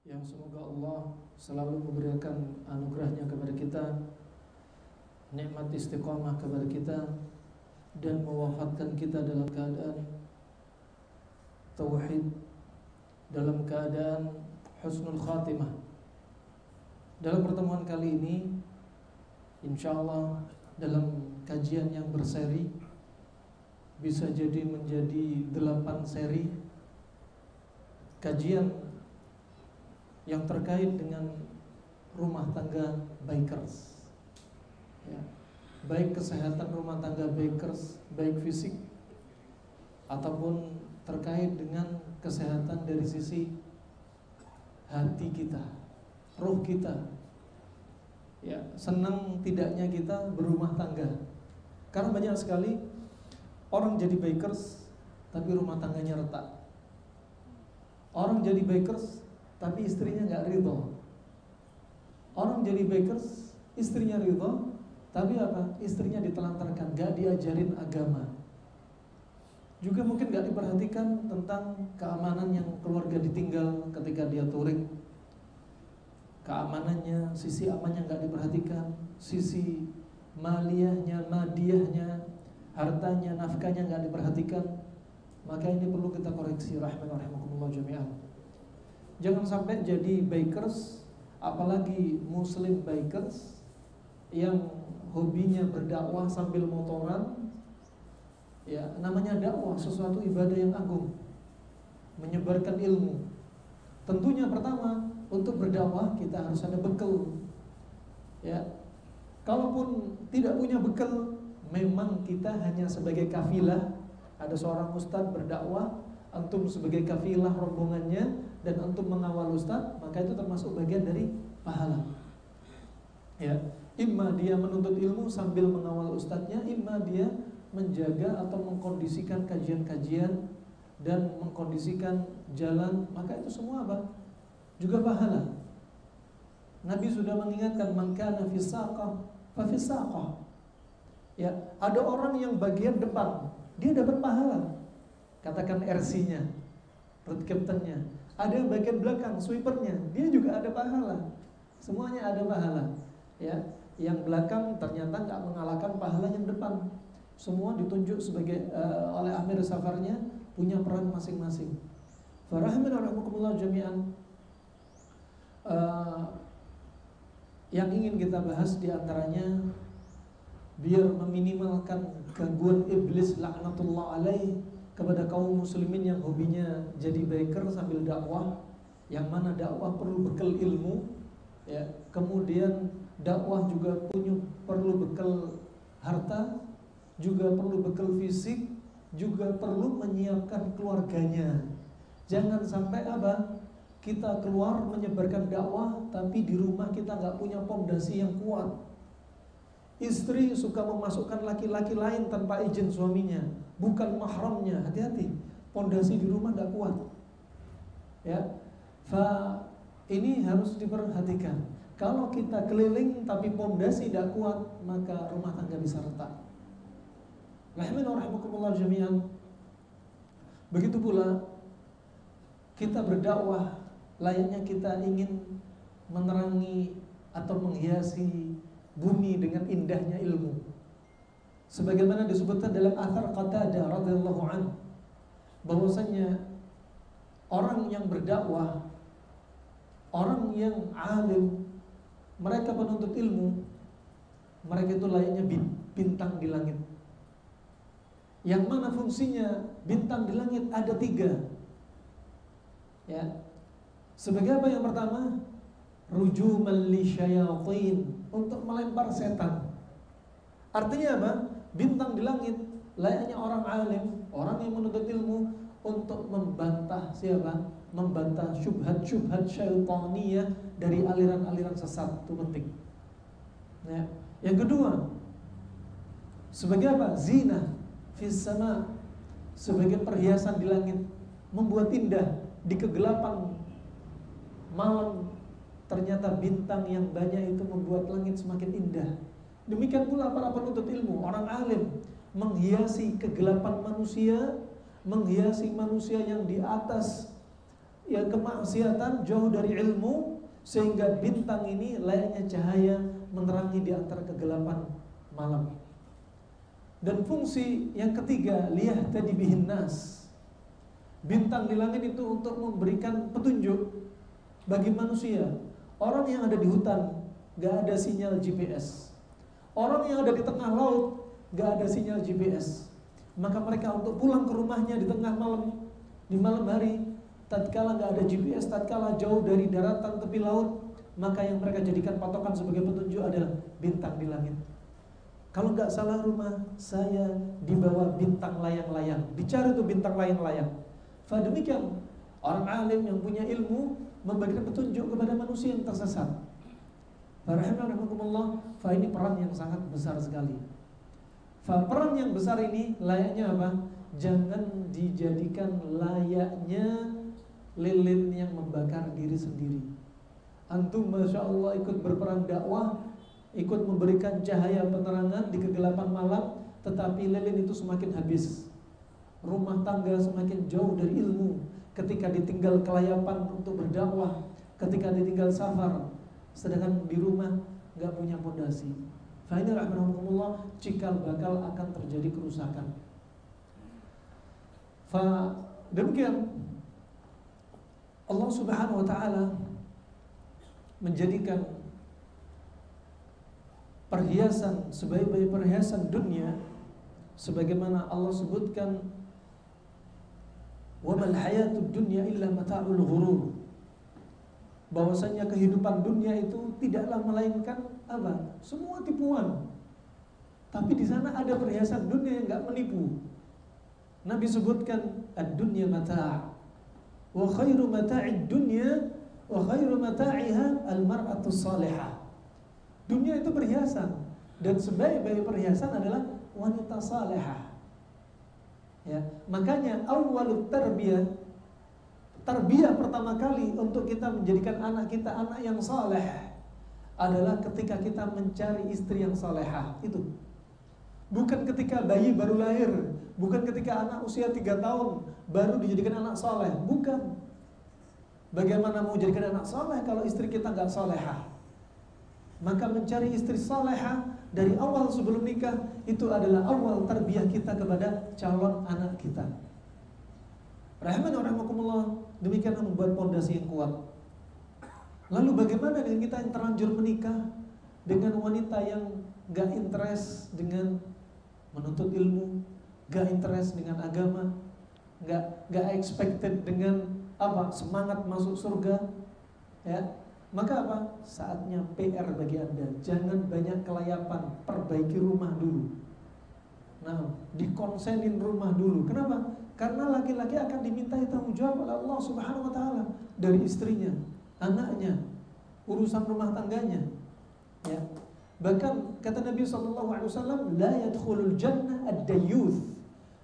yang semoga Allah selalu memberikan anugerahnya kepada kita, nikmat istiqamah kepada kita, dan mewafatkan kita dalam keadaan tauhid, dalam keadaan husnul khatimah. Dalam pertemuan kali ini, insyaallah dalam kajian yang berseri, bisa jadi menjadi 8 seri kajian yang terkait dengan rumah tangga bikers, ya. Baik kesehatan rumah tangga bikers, baik fisik ataupun terkait dengan kesehatan dari sisi hati kita, roh kita, ya, senang tidaknya kita berumah tangga. Karena banyak sekali orang jadi bikers tapi rumah tangganya retak. Orang jadi bikers tapi istrinya nggak ridho. Orang jadi bikers, istrinya ridho, tapi apa? Istrinya ditelantarkan, nggak diajarin agama. Juga mungkin nggak diperhatikan tentang keamanan yang keluarga ditinggal ketika dia touring. Keamanannya, sisi amannya nggak diperhatikan, sisi maliyahnya, madiyahnya, hartanya, nafkahnya nggak diperhatikan. Maka ini perlu kita koreksi, rahimakumullah jami'an. Jangan sampai jadi bikers, apalagi muslim bikers yang hobinya berdakwah sambil motoran. Ya, namanya dakwah sesuatu ibadah yang agung, menyebarkan ilmu. Tentunya pertama, untuk berdakwah kita harus ada bekal. Ya. Kalaupun tidak punya bekal, memang kita hanya sebagai kafilah. Ada seorang ustadz berdakwah, antum sebagai kafilah rombongannya, dan antum mengawal ustadz, maka itu termasuk bagian dari pahala. Ya, imma dia menuntut ilmu sambil mengawal ustadznya, imma dia menjaga atau mengkondisikan kajian-kajian dan mengkondisikan jalan, maka itu semua apa? Juga pahala. Nabi sudah mengingatkan, man kana fi saqah fa fi saqah. Ya, ada orang yang bagian depan, dia dapat pahala. Katakan RC-nya, road captain-nya. Ada yang bagian belakang, sweeper-nya, dia juga ada pahala. Semuanya ada pahala. Ya, yang belakang ternyata nggak mengalahkan pahala yang depan. Semua ditunjuk sebagai oleh amir safarnya punya peran masing-masing. Farahmanakumullah jami'an. Yang ingin kita bahas diantaranya biar meminimalkan gangguan iblis laknatullah alaih kepada kaum muslimin yang hobinya jadi biker sambil dakwah, yang mana dakwah perlu bekal ilmu, ya. Kemudian dakwah juga perlu bekal harta, juga perlu bekal fisik, juga perlu menyiapkan keluarganya. Jangan sampai apa? Kita keluar menyebarkan dakwah, tapi di rumah kita nggak punya pondasi yang kuat. Istri suka memasukkan laki-laki lain tanpa izin suaminya, bukan mahramnya. Hati-hati, pondasi di rumah nggak kuat. Ya, ini harus diperhatikan. Kalau kita keliling tapi pondasi tidak kuat, maka rumah tangga bisa retak. Rahimakumullah jami'an. Begitu pula kita berdakwah, layaknya kita ingin menerangi atau menghiasi bumi dengan indahnya ilmu. Sebagaimana disebutkan dalam athar Qatadah radhiyallahu anhu, bahwasanya orang yang berdakwah, orang yang alim, mereka penuntut ilmu, mereka itu layaknya bintang di langit. Yang mana fungsinya bintang di langit ada 3. Ya. Sebagai apa? Yang pertama, rujuman lisyayatin, untuk melempar setan. Artinya apa? Bintang di langit layaknya orang alim, orang yang menuntut ilmu, untuk membantah siapa? Membantah syubhat-syubhat syaitaniyah dari aliran-aliran sesat. Itu penting. Ya. Yang kedua, sebagai apa? Zina fis sama, sebagai perhiasan di langit, membuat indah di kegelapan malam. Ternyata bintang yang banyak itu membuat langit semakin indah. Demikian pula para penuntut ilmu, orang alim, menghiasi kegelapan manusia, menghiasi manusia yang di atas ya kemaksiatan, jauh dari ilmu, sehingga bintang ini layaknya cahaya menerangi di antara kegelapan malam. Dan fungsi yang ketiga, liyahtadi bihin nas. Bintang di langit itu untuk memberikan petunjuk bagi manusia. Orang yang ada di hutan gak ada sinyal GPS. Orang yang ada di tengah laut gak ada sinyal GPS. Maka mereka untuk pulang ke rumahnya di tengah malam, di malam hari, tatkala gak ada GPS, tatkala jauh dari daratan tepi laut, maka yang mereka jadikan patokan sebagai petunjuk adalah bintang di langit. Kalau gak salah rumah saya di bawah bintang layang-layang, dicari tuh bintang layang-layang. Demikian orang alim yang punya ilmu memberikan petunjuk kepada manusia yang tersesat. Rahimahumullah, ini peran yang sangat besar sekali. Peran yang besar ini layaknya apa? Jangan dijadikan layaknya lilin yang membakar diri sendiri. Antum Masya Allah ikut berperan dakwah, ikut memberikan cahaya penerangan di kegelapan malam, tetapi lilin itu semakin habis. Rumah tangga semakin jauh dari ilmu. Ketika ditinggal kelayapan untuk berdakwah, ketika ditinggal safar, sedangkan di rumah gak punya pondasi. Fa'ini rahimahumullah, cikal bakal akan terjadi kerusakan. Demikian Allah Subhanahu wa ta'ala menjadikan perhiasan sebaik-baik perhiasan dunia, sebagaimana Allah sebutkan, wa mal hayatud dunya illa mata'ul ghurur. Bahwasanya kehidupan dunia itu tidaklah melainkan apa? Semua tipuan. Tapi di sana ada perhiasan dunia yang enggak menipu. Nabi sebutkan ad-dunya mata'. Wa khairu mata'id dunya wa khairu mata'iha al-mar'atu salihah. Dunia itu perhiasan, dan sebaik-baik perhiasan adalah wanita salihah. Ya, makanya awwalut tarbiyah pertama kali untuk kita menjadikan anak kita anak yang saleh adalah ketika kita mencari istri yang salehah. Itu bukan ketika bayi baru lahir, bukan ketika anak usia 3 tahun baru dijadikan anak saleh, bukan. Bagaimana mau jadikan anak saleh kalau istri kita gak salehah? Maka mencari istri salehah dari awal sebelum nikah itu adalah awal tarbiyah kita kepada calon anak kita. Rahimanallah, demikianlah membuat pondasi yang kuat. Lalu bagaimana dengan kita yang terlanjur menikah dengan wanita yang gak interest dengan menuntut ilmu, gak interest dengan agama, gak expected dengan apa? Semangat masuk surga, ya? Maka apa? Saatnya PR bagi Anda. Jangan banyak kelayapan, perbaiki rumah dulu. Nah, dikonsenin rumah dulu. Kenapa? Karena laki-laki akan dimintai tanggung jawab oleh Allah Subhanahu wa ta'ala dari istrinya, anaknya, urusan rumah tangganya. Ya. Bahkan kata Nabi SAW, la yadkhulul jannah ad-dayyuth.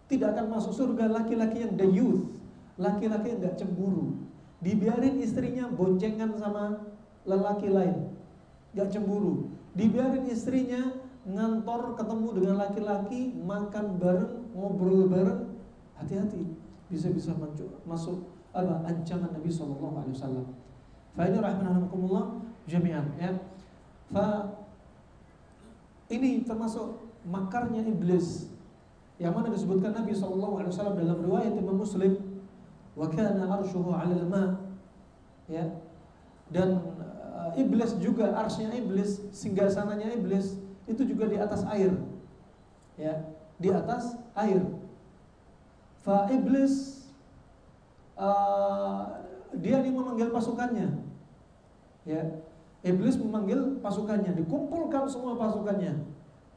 Tidak akan masuk surga laki-laki yang dayyuth, laki-laki yang gak cemburu. Dibiarin istrinya boncengan sama lelaki lain, gak cemburu. Dibiarin istrinya ngantor ketemu dengan laki-laki, makan bareng, ngobrol bareng. Hati-hati, bisa-bisa masuk ancaman Nabi SAW. Fa ini rahimahumullah jami'an, ya. Ini termasuk makarnya iblis, yang mana disebutkan Nabi SAW dalam riwayat Imam Muslim, wa kana arshuhu 'alal ma', ya. Dan iblis juga, arsy-nya iblis, singgasananya iblis itu juga di atas air, ya, di atas air. Fa iblis dia memanggil pasukannya, ya. Iblis memanggil pasukannya, dikumpulkan semua pasukannya.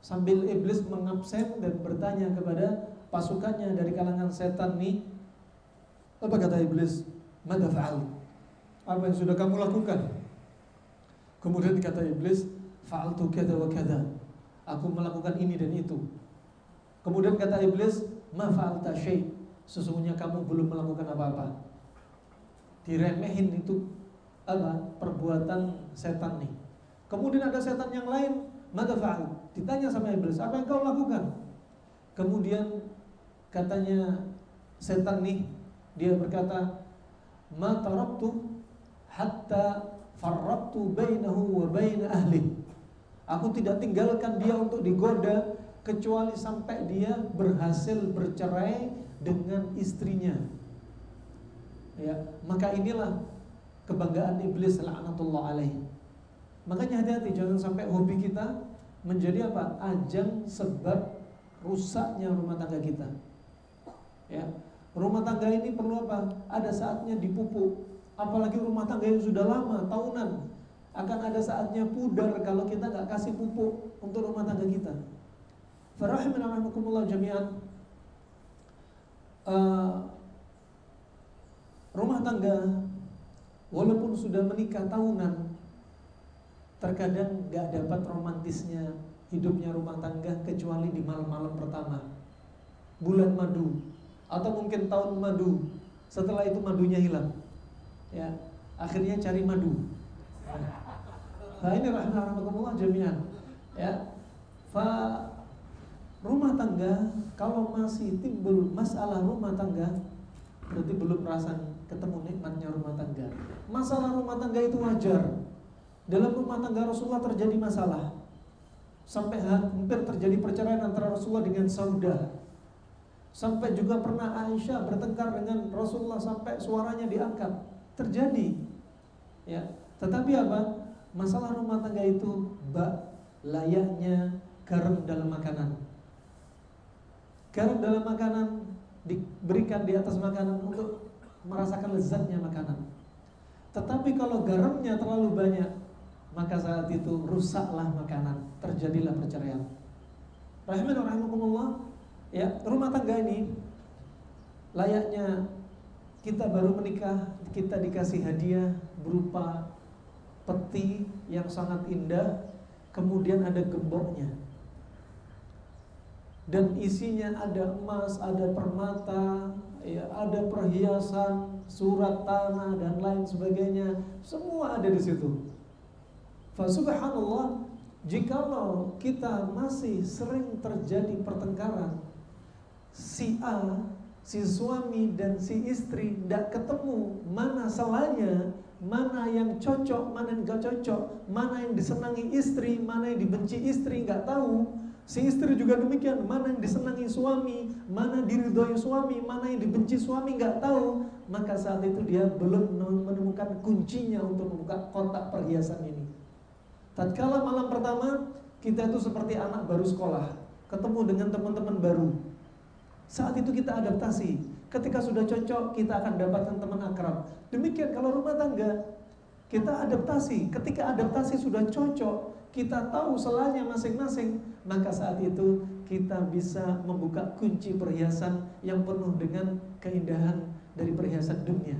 Sambil iblis mengabsen dan bertanya kepada pasukannya dari kalangan setan nih, apa kata iblis? Madza fa'al? Apa yang sudah kamu lakukan? Kemudian kata iblis, fa'altu kadza wa kadza. Aku melakukan ini dan itu. Kemudian kata iblis, ma fa'alta syai'. Sesungguhnya kamu belum melakukan apa-apa. Diremehin itu apa? Perbuatan setan nih. Kemudian ada setan yang lain, madza fa'al? Ditanya sama iblis, apa yang kau lakukan? Kemudian katanya setan nih, dia berkata, ma taraktu hatta farraqtu bainahu wa bain ahli. Aku tidak tinggalkan dia untuk digoda kecuali sampai dia berhasil bercerai dengan istrinya. Ya, maka inilah kebanggaan iblis laknatullah alaih. Makanya hati-hati, jangan sampai hobi kita menjadi apa? Ajang sebab rusaknya rumah tangga kita. Ya, rumah tangga ini perlu apa? Ada saatnya dipupuk. Apalagi rumah tangga yang sudah lama, tahunan, akan ada saatnya pudar kalau kita nggak kasih pupuk untuk rumah tangga kita. Farahimanakumullah jami'an. Rumah tangga walaupun sudah menikah tahunan, terkadang gak dapat romantisnya hidupnya rumah tangga kecuali di malam-malam pertama, bulan madu, atau mungkin tahun madu. Setelah itu madunya hilang, ya, akhirnya cari madu. Nah ini rahmatullah jami'an, ya. Rumah tangga kalau masih timbul masalah rumah tangga, berarti belum merasa ketemu nikmatnya rumah tangga. Masalah rumah tangga itu wajar. Dalam rumah tangga Rasulullah terjadi masalah, sampai hampir terjadi perceraian antara Rasulullah dengan Saudah. Sampai juga pernah Aisyah bertengkar dengan Rasulullah sampai suaranya diangkat. Terjadi, ya. Tetapi apa? Masalah rumah tangga itu layaknya garam dalam makanan. Garam dalam makanan diberikan di atas makanan untuk merasakan lezatnya makanan. Tetapi kalau garamnya terlalu banyak, maka saat itu rusaklah makanan, terjadilah perceraian. Rahimakumullah, ya, rumah tangga ini layaknya kita baru menikah, kita dikasih hadiah berupa peti yang sangat indah, kemudian ada gemboknya. Dan isinya ada emas, ada permata, ya, ada perhiasan, surat tanah dan lain sebagainya. Semua ada di situ. Subhanallah, jikalau kita masih sering terjadi pertengkaran, si A, si suami dan si istri tidak ketemu mana salahnya, mana yang cocok, mana yang gak cocok, mana yang disenangi istri, mana yang dibenci istri, nggak tahu. Si istri juga demikian, mana yang disenangi suami, mana diridhoi suami, mana yang dibenci suami, nggak tahu. Maka saat itu dia belum menemukan kuncinya untuk membuka kotak perhiasan ini. Tatkala malam pertama, kita itu seperti anak baru sekolah, ketemu dengan teman-teman baru. Saat itu kita adaptasi. Ketika sudah cocok, kita akan dapatkan teman akrab. Demikian kalau rumah tangga, kita adaptasi. Ketika adaptasi sudah cocok, kita tahu selanya masing-masing, maka saat itu kita bisa membuka kunci perhiasan yang penuh dengan keindahan dari perhiasan dunia.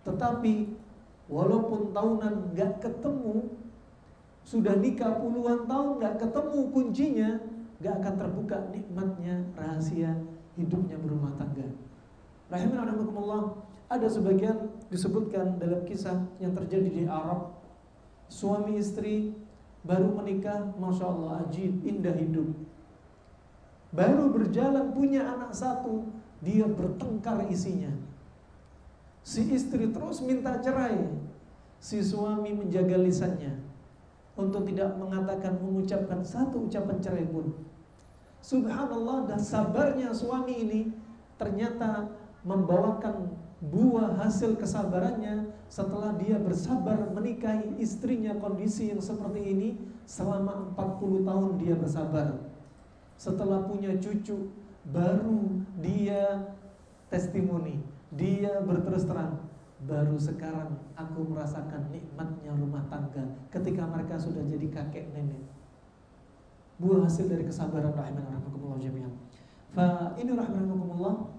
Tetapi walaupun tahunan gak ketemu, sudah nikah puluhan tahun gak ketemu kuncinya, gak akan terbuka nikmatnya rahasia hidupnya berumah tangga. Rahimakumullah, ada sebagian disebutkan dalam kisah yang terjadi di Arab, suami istri baru menikah, masya Allah, ajib, indah hidup. Baru berjalan punya anak satu, dia bertengkar isinya. Si istri terus minta cerai, si suami menjaga lisannya untuk tidak mengatakan, mengucapkan satu ucapan cerai pun. Subhanallah, dan sabarnya suami ini ternyata membawakan buah hasil kesabarannya setelah dia bersabar menikahi istrinya kondisi yang seperti ini selama 40 tahun dia bersabar. Setelah punya cucu, baru dia testimoni, dia berterus terang, baru sekarang aku merasakan nikmatnya rumah tangga ketika mereka sudah jadi kakek nenek. Buah hasil dari kesabaran rahimakumullah jami'an. Fa ini rahimakumullah,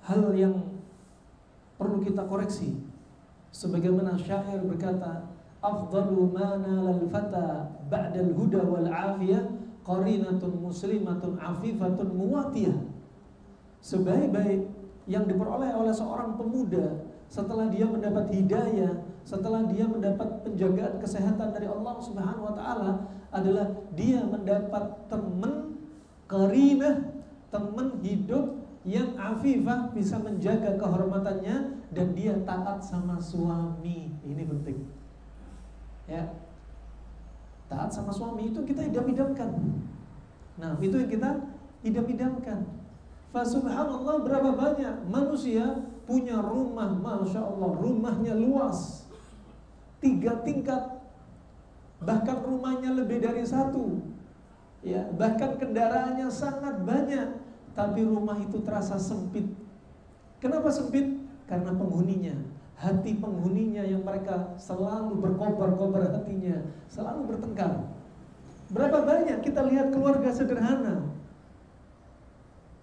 hal yang perlu kita koreksi. Sebagaimana syair berkata, afdalu ma nalal fata ba'dal huda wal afiyah qarinatun muslimatun afifatun muwatiyah. Sebaik-baik yang diperoleh oleh seorang pemuda setelah dia mendapat hidayah, setelah dia mendapat penjagaan kesehatan dari Allah Subhanahu wa taala adalah dia mendapat teman qarinah, teman hidup yang afifah, bisa menjaga kehormatannya, dan dia taat sama suami. Ini penting. Ya. Taat sama suami itu kita idam-idamkan. Nah, itu yang kita idam-idamkan. Fa subhanallah, berapa banyak manusia punya rumah, Masya Allah, rumahnya luas, 3 tingkat, bahkan rumahnya lebih dari 1, ya, bahkan kendaraannya sangat banyak, tapi rumah itu terasa sempit. Kenapa sempit? Karena penghuninya, hati penghuninya yang mereka selalu berkobar-kobar hatinya, selalu bertengkar. Berapa banyak kita lihat keluarga sederhana,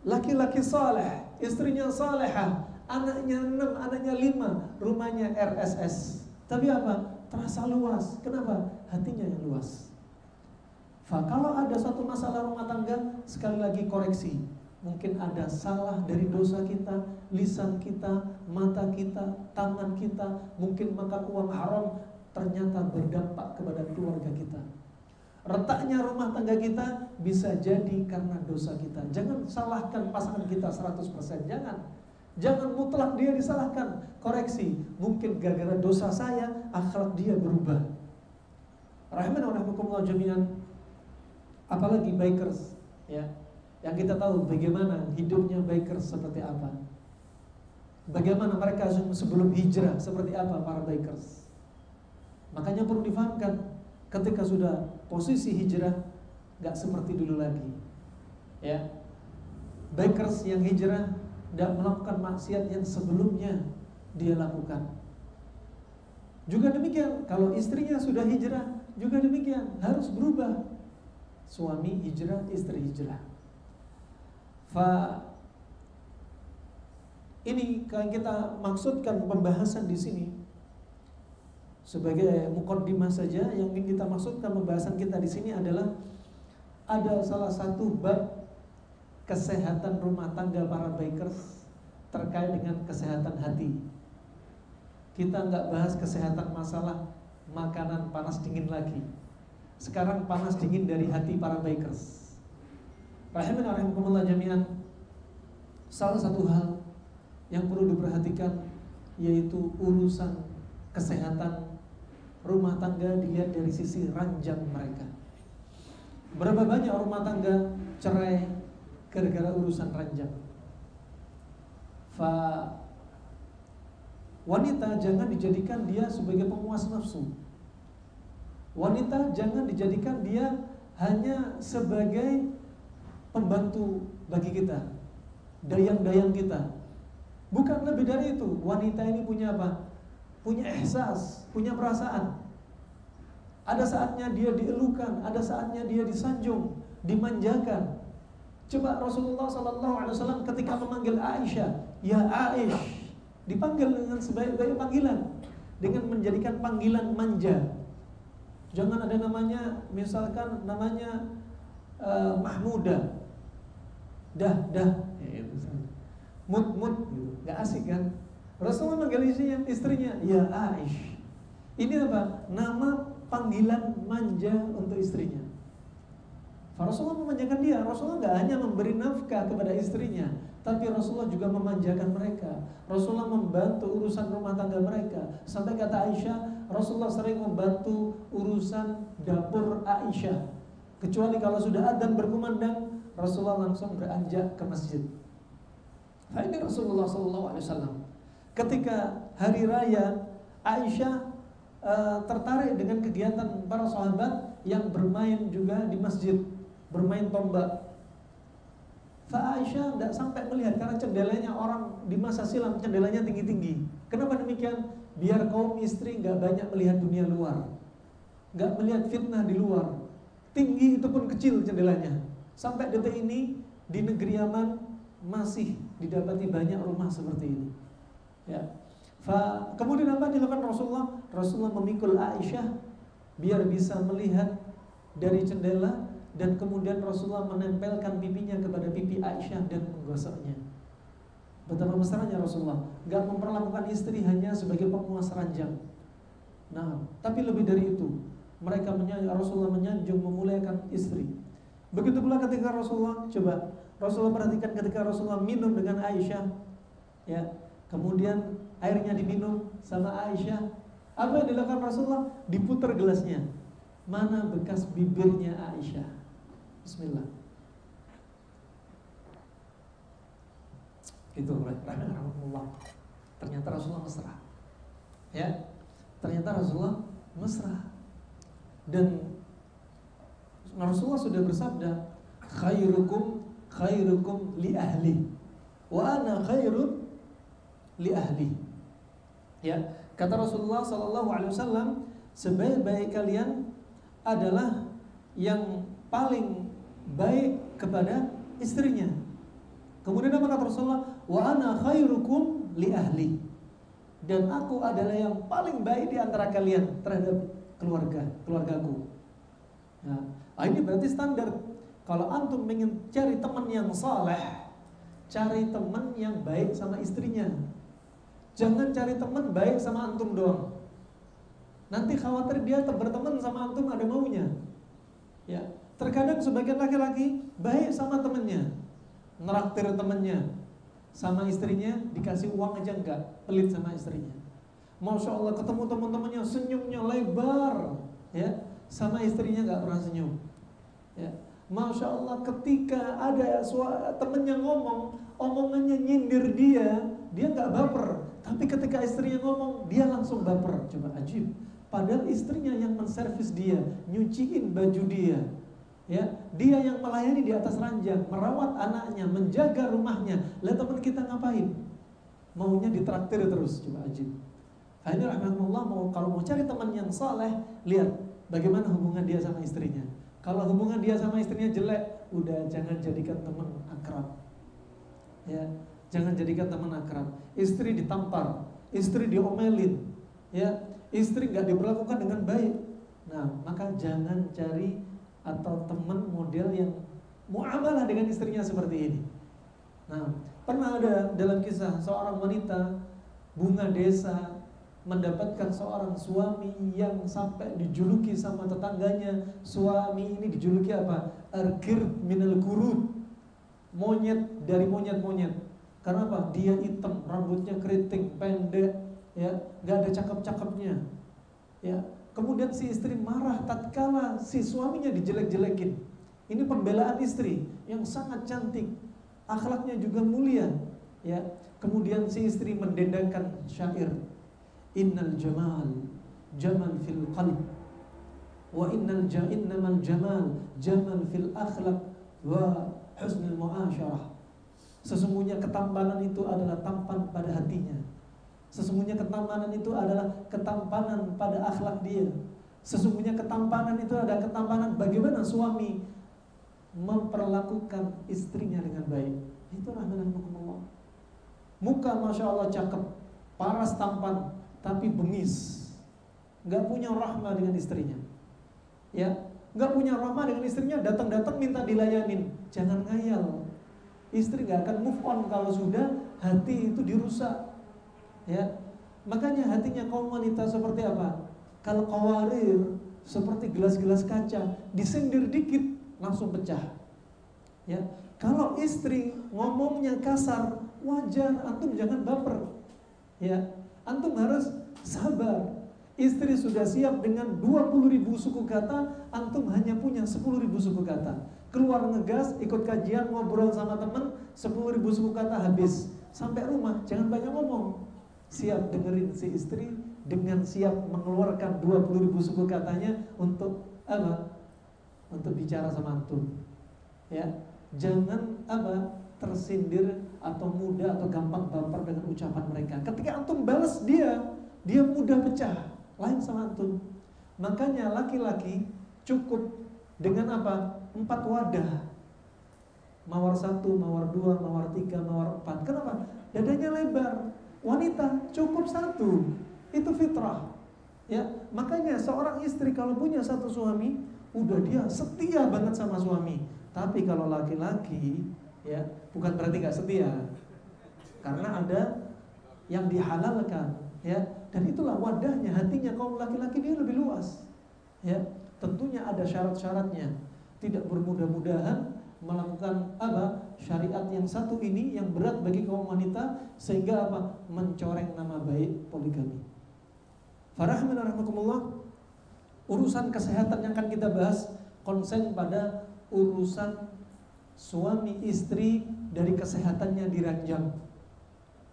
laki-laki saleh, istrinya salehah, anaknya 6, anaknya 5, rumahnya RSS. Tapi apa? Terasa luas. Kenapa? Hatinya yang luas. Kalau ada suatu masalah rumah tangga, sekali lagi koreksi. Mungkin ada salah dari dosa kita, lisan kita, mata kita, tangan kita, mungkin makan uang haram, ternyata berdampak kepada keluarga kita. Retaknya rumah tangga kita bisa jadi karena dosa kita. Jangan salahkan pasangan kita 100%, Jangan mutlak dia disalahkan. Koreksi, mungkin gara-gara dosa saya, akhlak dia berubah. Rahimana wa rahmakumullah jami'an. Apalagi bikers, ya, yang kita tahu bagaimana hidupnya bikers seperti apa. Bagaimana mereka sebelum hijrah, seperti apa para bikers. Makanya perlu difahamkan, ketika sudah posisi hijrah, gak seperti dulu lagi. Ya, bikers yang hijrah tidak melakukan maksiat yang sebelumnya dia lakukan. Juga demikian, kalau istrinya sudah hijrah, juga demikian, harus berubah. Suami hijrah, istri hijrah. Ini kalau kita maksudkan pembahasan di sini sebagai mukaddimah saja, yang ingin kita maksudkan pembahasan kita di sini adalah ada salah satu bab kesehatan rumah tangga para bikers terkait dengan kesehatan hati. Kita nggak bahas kesehatan masalah makanan panas dingin lagi. Sekarang panas dingin dari hati para bikers. Rahimana rahimakumullah jami'an. Salah satu hal yang perlu diperhatikan yaitu urusan kesehatan rumah tangga dilihat dari sisi ranjang mereka. Berapa banyak rumah tangga cerai gara-gara urusan ranjang. Wanita jangan dijadikan dia sebagai penguas nafsu. Wanita jangan dijadikan dia hanya sebagai pembantu bagi kita, dayang-dayang kita. Bukan lebih dari itu. Wanita ini punya apa? Punya ihsas, punya perasaan. Ada saatnya dia dielukan, ada saatnya dia disanjung, dimanjakan. Coba Rasulullah SAW ketika memanggil Aisyah, ya Aish, dipanggil dengan sebaik-baik panggilan, dengan menjadikan panggilan manja. Jangan ada namanya, misalkan namanya Mahmudah, dah, mut, nggak asik kan? Rasulullah manggil istrinya, ya Aish. Ini apa? Nama panggilan manja untuk istrinya. Rasulullah memanjakan dia. Rasulullah nggak hanya memberi nafkah kepada istrinya, tapi Rasulullah juga memanjakan mereka. Rasulullah membantu urusan rumah tangga mereka. Sampai kata Aisyah, Rasulullah sering membantu urusan dapur Aisyah. Kecuali kalau sudah adzan berkumandang, Rasulullah langsung beranjak ke masjid. Ini Rasulullah SAW. Ketika hari raya, Aisyah tertarik dengan kegiatan para sahabat yang bermain juga di masjid, bermain tombak. Aisyah tidak sampai melihat karena jendelanya orang di masa silam jendelanya tinggi-tinggi. Kenapa demikian? Biar kaum istri nggak banyak melihat dunia luar, nggak melihat fitnah di luar. Tinggi itu pun kecil jendelanya. Sampai detik ini di negeri Yaman masih didapati banyak rumah seperti ini. Ya. Kemudian apa dilakukan Rasulullah? Rasulullah memikul Aisyah biar bisa melihat dari jendela, dan kemudian Rasulullah menempelkan pipinya kepada pipi Aisyah dan menggosoknya. Betapa mesranya Rasulullah, gak memperlakukan istri hanya sebagai penguas ranjang. Nah, tapi lebih dari itu, Rasulullah menyanjung, memuliakan istri. Begitu pula ketika Rasulullah, coba Rasulullah perhatikan ketika Rasulullah minum dengan Aisyah, ya, kemudian airnya diminum sama Aisyah, apa yang dilakukan Rasulullah? Diputar gelasnya, mana bekas bibirnya Aisyah. Bismillah. Itu rahimahullah. Ternyata Rasulullah mesra. Ya, ternyata Rasulullah mesra. Dan Rasulullah sudah bersabda, khairukum li ahli wa ana khairun li ahli. Ya, kata Rasulullah sallallahu alaihi wasallam, sebaik-baik kalian adalah yang paling baik kepada istrinya. Kemudian apa kata Rasulullah? Wa ana khairukum li ahli. Dan aku adalah yang paling baik di antara kalian terhadap keluargaku. Nah, ini berarti standar. Kalau antum ingin cari teman yang saleh, cari teman yang baik sama istrinya. Jangan cari teman baik sama antum doang. Nanti khawatir dia berteman sama antum ada maunya. Ya, terkadang sebagian laki-laki baik sama temannya, neraktir temannya, sama istrinya dikasih uang aja enggak, pelit sama istrinya. Masya Allah, ketemu teman-temannya senyumnya lebar, ya, sama istrinya enggak pernah senyum. Ya, Masya Allah, ketika ada temennya ngomong, omongannya nyindir dia enggak baper. Tapi ketika istrinya ngomong, dia langsung baper. Coba ajib. Padahal istrinya yang menservis dia, nyuciin baju dia, ya, dia yang melayani di atas ranjang, merawat anaknya, menjaga rumahnya. Lihat teman kita ngapain? Maunya ditraktir terus. Coba ajib. Ini rahmatullah, kalau mau cari teman yang saleh, lihat bagaimana hubungan dia sama istrinya. Kalau hubungan dia sama istrinya jelek, udah jangan jadikan teman akrab. Ya, jangan jadikan teman akrab. Istri ditampar, istri diomelin, ya, istri nggak diperlakukan dengan baik. Nah, maka jangan cari atau teman model yang muamalah dengan istrinya seperti ini. Nah, pernah ada dalam kisah seorang wanita bunga desa mendapatkan seorang suami yang sampai dijuluki sama tetangganya. Suami ini dijuluki apa? Arkir minal kurud, monyet dari monyet-monyet. Karena apa? Dia hitam, rambutnya keriting, pendek, ya, nggak ada cakep-cakepnya, ya. Kemudian si istri marah tatkala si suaminya dijelek-jelekin. Ini pembelaan istri yang sangat cantik, akhlaknya juga mulia, ya. Kemudian si istri mendendangkan syair, innal jamal jamal fil qalb wa innamal jamal fil akhlaq wa husnul muasyarah. Sesungguhnya ketampanan itu adalah tampan pada hatinya. Sesungguhnya ketampanan itu adalah ketampanan pada akhlak dia. Sesungguhnya ketampanan itu adalah ketampanan bagaimana suami memperlakukan istrinya dengan baik. Itu rahmatullah. Muka Masya Allah cakep, paras tampan, tapi bengis, nggak punya rahmah dengan istrinya, ya, nggak punya rahmah dengan istrinya. Datang-datang minta dilayanin, jangan ngayal. Istri nggak akan move on kalau sudah hati itu dirusak. Ya, makanya hatinya kaum wanita seperti apa? Kalau qawarir, seperti gelas-gelas kaca, disindir dikit langsung pecah. Ya, kalau istri ngomongnya kasar, wajar, antum jangan baper. Ya, antum harus sabar. Istri sudah siap dengan 20.000 suku kata, antum hanya punya 10.000 suku kata. Keluar ngegas, ikut kajian, ngobrol sama temen, 10.000 suku kata habis. Sampai rumah, jangan banyak ngomong. Siap dengerin si istri dengan siap mengeluarkan 20.000 suku katanya untuk apa? Untuk bicara sama antum. Ya, jangan apa? Tersindir atau mudah atau gampang baper dengan ucapan mereka. Ketika antum balas dia mudah pecah. Lain sama antum. Makanya laki-laki cukup dengan apa? 4 wadah. Mawar 1, mawar 2, mawar 3, mawar 4. Kenapa? Dadanya lebar. Wanita cukup 1. Itu fitrah. Ya, makanya seorang istri kalau punya 1 suami, udah dia setia banget sama suami. Tapi kalau laki-laki, ya, bukan berarti gak setia. Karena ada yang dihalalkan, ya. Dan itulah wadahnya, hatinya kaum laki-laki dia lebih luas. Ya, tentunya ada syarat-syaratnya. Tidak bermudah-mudahan melakukan apa? syariat yang satu ini yang berat bagi kaum wanita sehingga apa? Mencoreng nama baik poligami. Farahmanakumullah, urusan kesehatan yang akan kita bahas konsen pada urusan suami istri dari kesehatannya diranjang.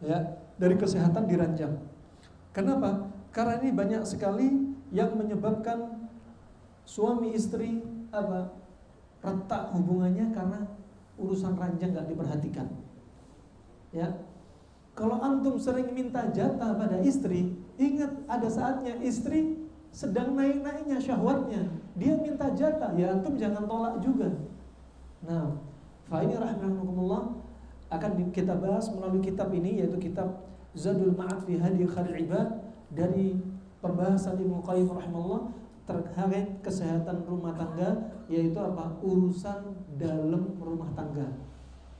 Ya, dari kesehatan diranjang. Kenapa? Karena ini banyak sekali yang menyebabkan suami istri apa? Retak hubungannya karena urusan ranjang gak diperhatikan. Ya, kalau antum sering minta jatah pada istri, ingat ada saatnya istri sedang naik-naiknya syahwatnya, dia minta jatah, ya antum jangan tolak juga. Nah, fa ini rahimakumullah akan kita bahas melalui kitab ini, yaitu kitab Zadul Ma'ad fi Hadi Khairil Ibad, dari pembahasan Ibnu Qayyim rahimahullah terkait kesehatan rumah tangga, yaitu apa? Urusan dalam rumah tangga.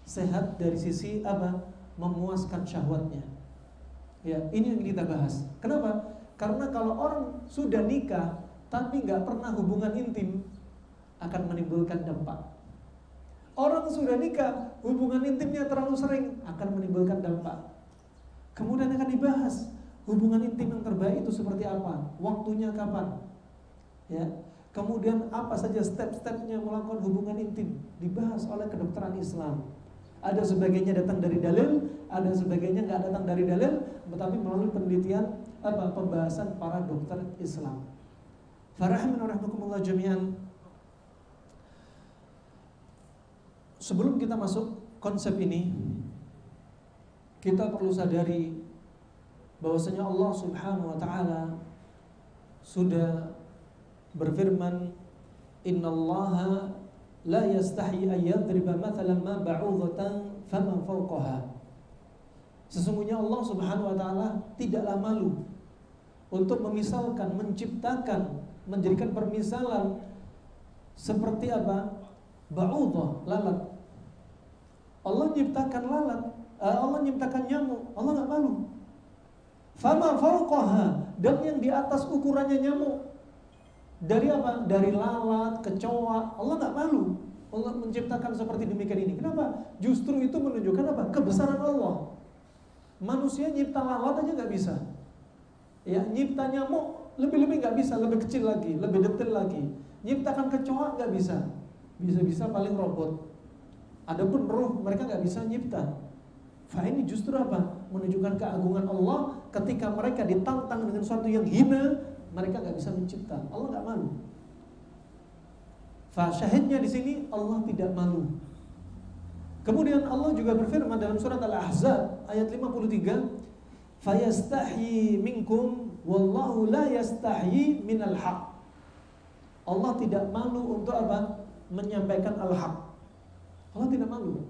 Sehat dari sisi apa? Memuaskan syahwatnya. Ya, ini yang kita bahas. Kenapa? Karena kalau orang sudah nikah tapi nggak pernah hubungan intim, akan menimbulkan dampak. Orang sudah nikah, hubungan intimnya terlalu sering, akan menimbulkan dampak. Kemudian akan dibahas hubungan intim yang terbaik itu seperti apa, waktunya kapan. Ya, kemudian apa saja step-stepnya melakukan hubungan intim, dibahas oleh kedokteran Islam. Ada sebagainya datang dari dalil, ada sebagainya nggak datang dari dalil, tetapi melalui penelitian pembahasan para dokter Islam. Farahmanakumullah jami'an. Sebelum kita masuk konsep ini, kita perlu sadari bahwasanya Allah Subhanahu wa taala sudah berfirman, innallaha la yastahi an yadriba mathalan ma ba'udatan fama fawqaha. Sesungguhnya Allah Subhanahu wa taala tidaklah malu untuk memisalkan, menciptakan, menjadikan permisalan seperti apa? Ba'udah, lalat. Allah menciptakan lalat, Allah menciptakan nyamuk, Allah enggak malu. Fama fawqaha, dan yang di atas ukurannya nyamuk. Dari apa? Dari lalat, kecoa. Allah gak malu. Allah menciptakan seperti demikian ini. Kenapa? Justru itu menunjukkan apa? Kebesaran Allah. Manusia nyipta lalat aja gak bisa. Ya, nyipta nyamuk lebih-lebih gak bisa, lebih kecil lagi, lebih detail lagi. Nyiptakan kecoa gak bisa. Bisa-bisa paling robot. Adapun ruh mereka gak bisa nyipta. Fa ini justru apa? Menunjukkan keagungan Allah ketika mereka ditantang dengan sesuatu yang hina. Mereka nggak bisa mencipta, Allah nggak malu. Syahidnya di sini Allah tidak malu. Kemudian Allah juga berfirman dalam surat Al-Ahzab ayat 53, "Fayastahi minkum wallahu la yastahi minal haq." Allah tidak malu untuk apa? Menyampaikan al-haq. Allah tidak malu.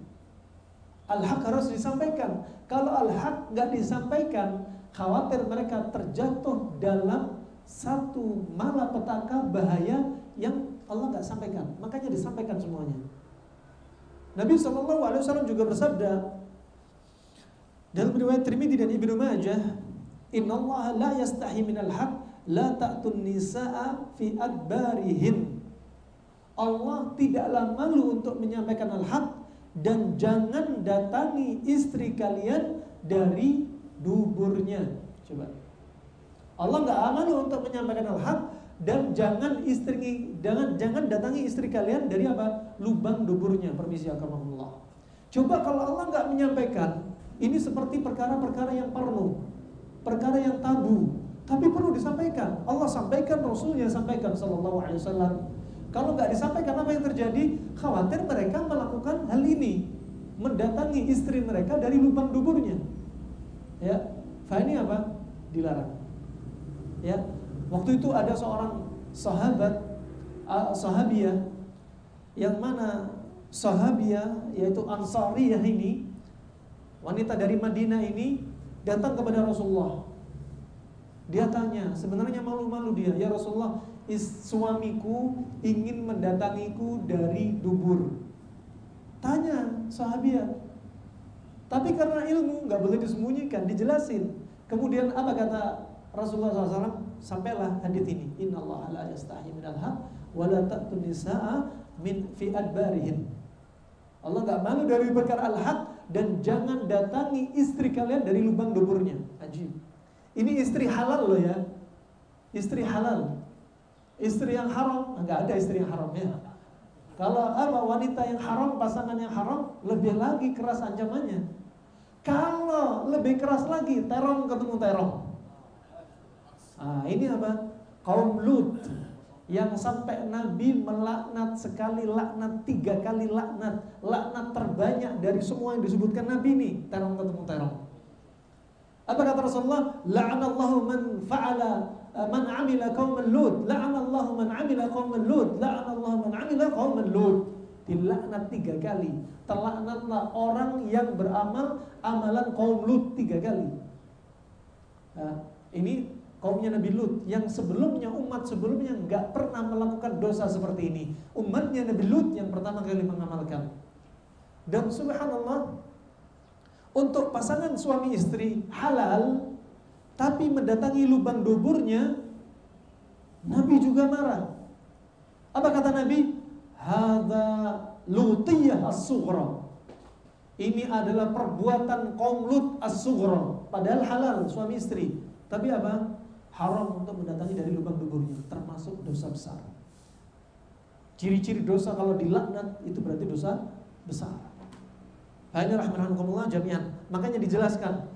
Al-haq harus disampaikan. Kalau al-haq nggak disampaikan, khawatir mereka terjatuh dalam satu malapetaka bahaya yang Allah nggak sampaikan, makanya disampaikan semuanya. Nabi SAW juga bersabda dalam riwayat Tirmidzi dan Ibnu Majah, "Innallaha la yastahi minal haq, la ta'tun nisaa fi adbarihin." Allah tidaklah malu untuk menyampaikan al-haq, dan jangan datangi istri kalian dari duburnya. Coba. Allah nggak malu untuk menyampaikan al-haq, dan jangan datangi istri kalian dari apa? Lubang duburnya. Permisi akramakumullah. Coba kalau Allah nggak menyampaikan, ini seperti perkara-perkara yang perlu, perkara yang tabu, tapi perlu disampaikan. Allah sampaikan, Rasulnya sampaikan sallallahu alaihi wasallam. Kalau nggak disampaikan, apa yang terjadi? Khawatir mereka melakukan hal ini, mendatangi istri mereka dari lubang duburnya. Ya, fa ini apa? Dilarang. Ya, waktu itu ada seorang sahabiah yang mana sahabiah yaitu Ansariyah ini, wanita dari Madinah ini datang kepada Rasulullah. Dia tanya, sebenarnya malu-malu dia, "Ya Rasulullah, suamiku ingin mendatangiku dari dubur." Tanya sahabiah. Tapi karena ilmu nggak boleh disembunyikan, dijelasin. Kemudian apa kata Rasulullah SAW? Sampailah hadits ini, innallaha la yastahi minal haq wa la ta'tun nisaa min fi adbarihin. Allah nggak malu dari perkara al-haq, dan jangan datangi istri kalian dari lubang duburnya. Ajib. Ini istri halal loh ya. Istri halal. Istri yang haram, nggak ada istri yang haram ya. Kalau wanita yang haram, pasangan yang haram, lebih lagi keras ancamannya. Kalau lebih keras lagi, terong ketemu terong. Ini apa? Kaum Lut yang sampai Nabi melaknat sekali, laknat 3 kali laknat. Laknat terbanyak dari semua yang disebutkan Nabi ini, terong ketemu terong. Apa kata Rasulullah? La'anallahu man fa'ala man 'amila qauman Lut, la'anallahu man 'amila qauman Lut, la'anallahu man 'amila qauman Lut. Dilaknat 3 kali. Terlaknatlah orang yang beramal amalan kaum Lut 3 kali. Ini kaumnya Nabi Lut yang sebelumnya, umat sebelumnya nggak pernah melakukan dosa seperti ini. Umatnya Nabi Lut yang pertama kali mengamalkan. Dan subhanallah, untuk pasangan suami istri halal, tapi mendatangi lubang duburnya, Nabi juga marah. Apa kata Nabi? Hadza lutiyah as-sughra. Ini adalah perbuatan kaum Lut as-sughra. Padahal halal suami istri, tapi apa? Haram untuk mendatangi dari lubang duburnya, termasuk dosa besar. Ciri-ciri dosa kalau dilaknat itu berarti dosa besar. Hanya rahmanakumullah jami'an. Makanya dijelaskan,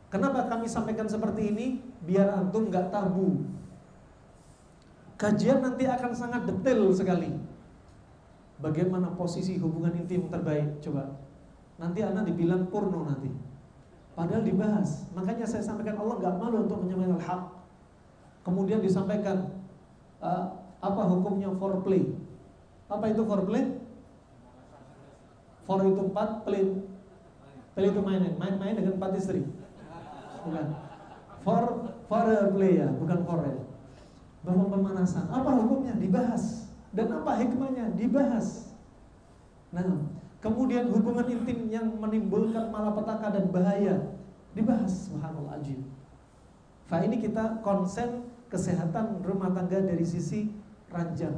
kenapa kami sampaikan seperti ini, biar antum nggak tabu. Kajian nanti akan sangat detail sekali. Bagaimana posisi hubungan intim terbaik? Coba. Nanti anak dibilang porno nanti. Padahal dibahas. Makanya saya sampaikan, Allah nggak malu untuk menyampaikan hak. Kemudian disampaikan apa hukumnya foreplay? Apa itu foreplay? For itu 4, play itu main dengan 4 istri. Bukan. Foreplay ya, bukan foreplay. Bahwa pemanasan. Apa hukumnya? Dibahas. Dan apa hikmahnya? Dibahas. Nah, kemudian hubungan intim yang menimbulkan malapetaka dan bahaya dibahas. Subhanallah ajib. Ini kita konsen kesehatan rumah tangga dari sisi ranjang.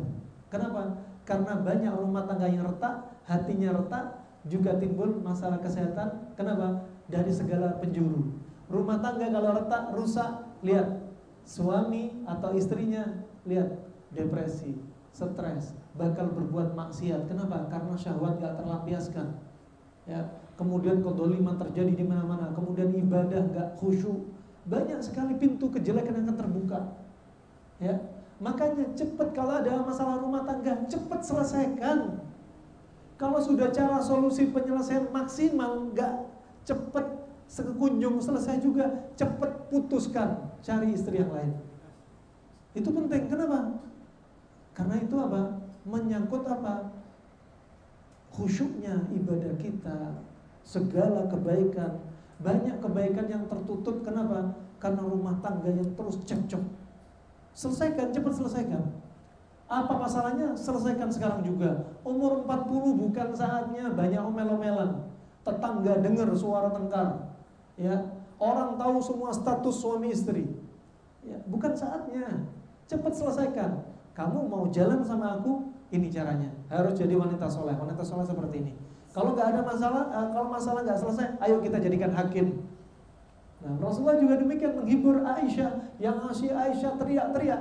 Kenapa? Karena banyak rumah tangga yang retak, hatinya retak, juga timbul masalah kesehatan. Kenapa? Dari segala penjuru. Rumah tangga kalau retak, rusak, lihat suami atau istrinya, lihat depresi, stres, bakal berbuat maksiat. Kenapa? Karena syahwat gak terlampiaskan. Ya, kemudian kedoliman terjadi di mana-mana. Kemudian ibadah gak khusyuk. Banyak sekali pintu kejelekan yang akan terbuka. Ya, makanya cepat kalau ada masalah rumah tangga, cepat selesaikan. Kalau sudah cara solusi penyelesaian maksimal, gak cepat sekunjung selesai juga, cepat putuskan, cari istri yang lain. Itu penting. Kenapa? Karena itu apa? Menyangkut apa? Khusyuknya ibadah kita, segala kebaikan. Banyak kebaikan yang tertutup. Kenapa? Karena rumah tangga yang terus cekcok. Selesaikan, cepat selesaikan. Apa masalahnya? Selesaikan sekarang juga. Umur 40 bukan saatnya banyak omel-omelan. Tetangga dengar suara tengkar. Ya, orang tahu semua status suami istri. Ya, bukan saatnya. Cepat selesaikan. Kamu mau jalan sama aku, ini caranya. Harus jadi wanita soleh. Wanita soleh seperti ini. Kalau nggak ada masalah, kalau masalah nggak selesai, ayo kita jadikan hakim. Nah, Rasulullah juga demikian menghibur Aisyah, yang ngasih Aisyah teriak-teriak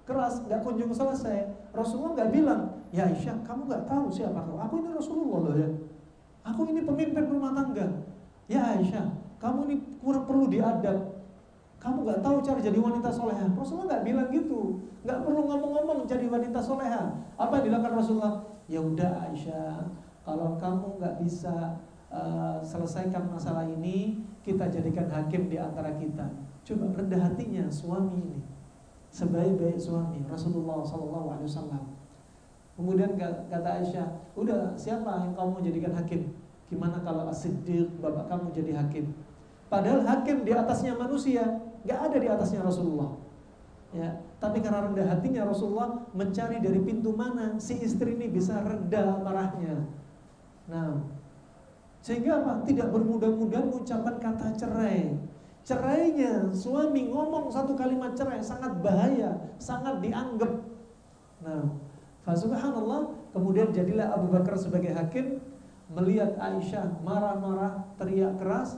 keras, nggak kunjung selesai. Rasulullah nggak bilang, ya Aisyah, kamu nggak tahu siapa aku? Aku ini Rasulullah loh ya. Aku ini pemimpin rumah tangga. Ya Aisyah, kamu ini kurang perlu diadab. Kamu nggak tahu cara jadi wanita soleha. Rasulullah nggak bilang gitu. Nggak perlu ngomong-ngomong jadi wanita soleha. Apa yang dilakukan Rasulullah? Ya udah Aisyah, kalau kamu nggak bisa selesaikan masalah ini, kita jadikan hakim di antara kita. Coba rendah hatinya suami ini, sebaik-baik suami Rasulullah SAW. Kemudian kata Aisyah, udah siapa yang kamu jadikan hakim? Gimana kalau As-Siddiq, bapak kamu jadi hakim? Padahal hakim di atasnya manusia, nggak ada di atasnya Rasulullah. Ya, tapi karena rendah hatinya Rasulullah mencari dari pintu mana si istri ini bisa reda marahnya. Nah, sehingga apa? Tidak bermudah-mudah mengucapkan kata cerai. Cerainya, suami ngomong satu kalimat cerai sangat bahaya, sangat dianggap. Nah, subhanallah, kemudian jadilah Abu Bakar sebagai hakim. melihat Aisyah marah-marah, teriak keras,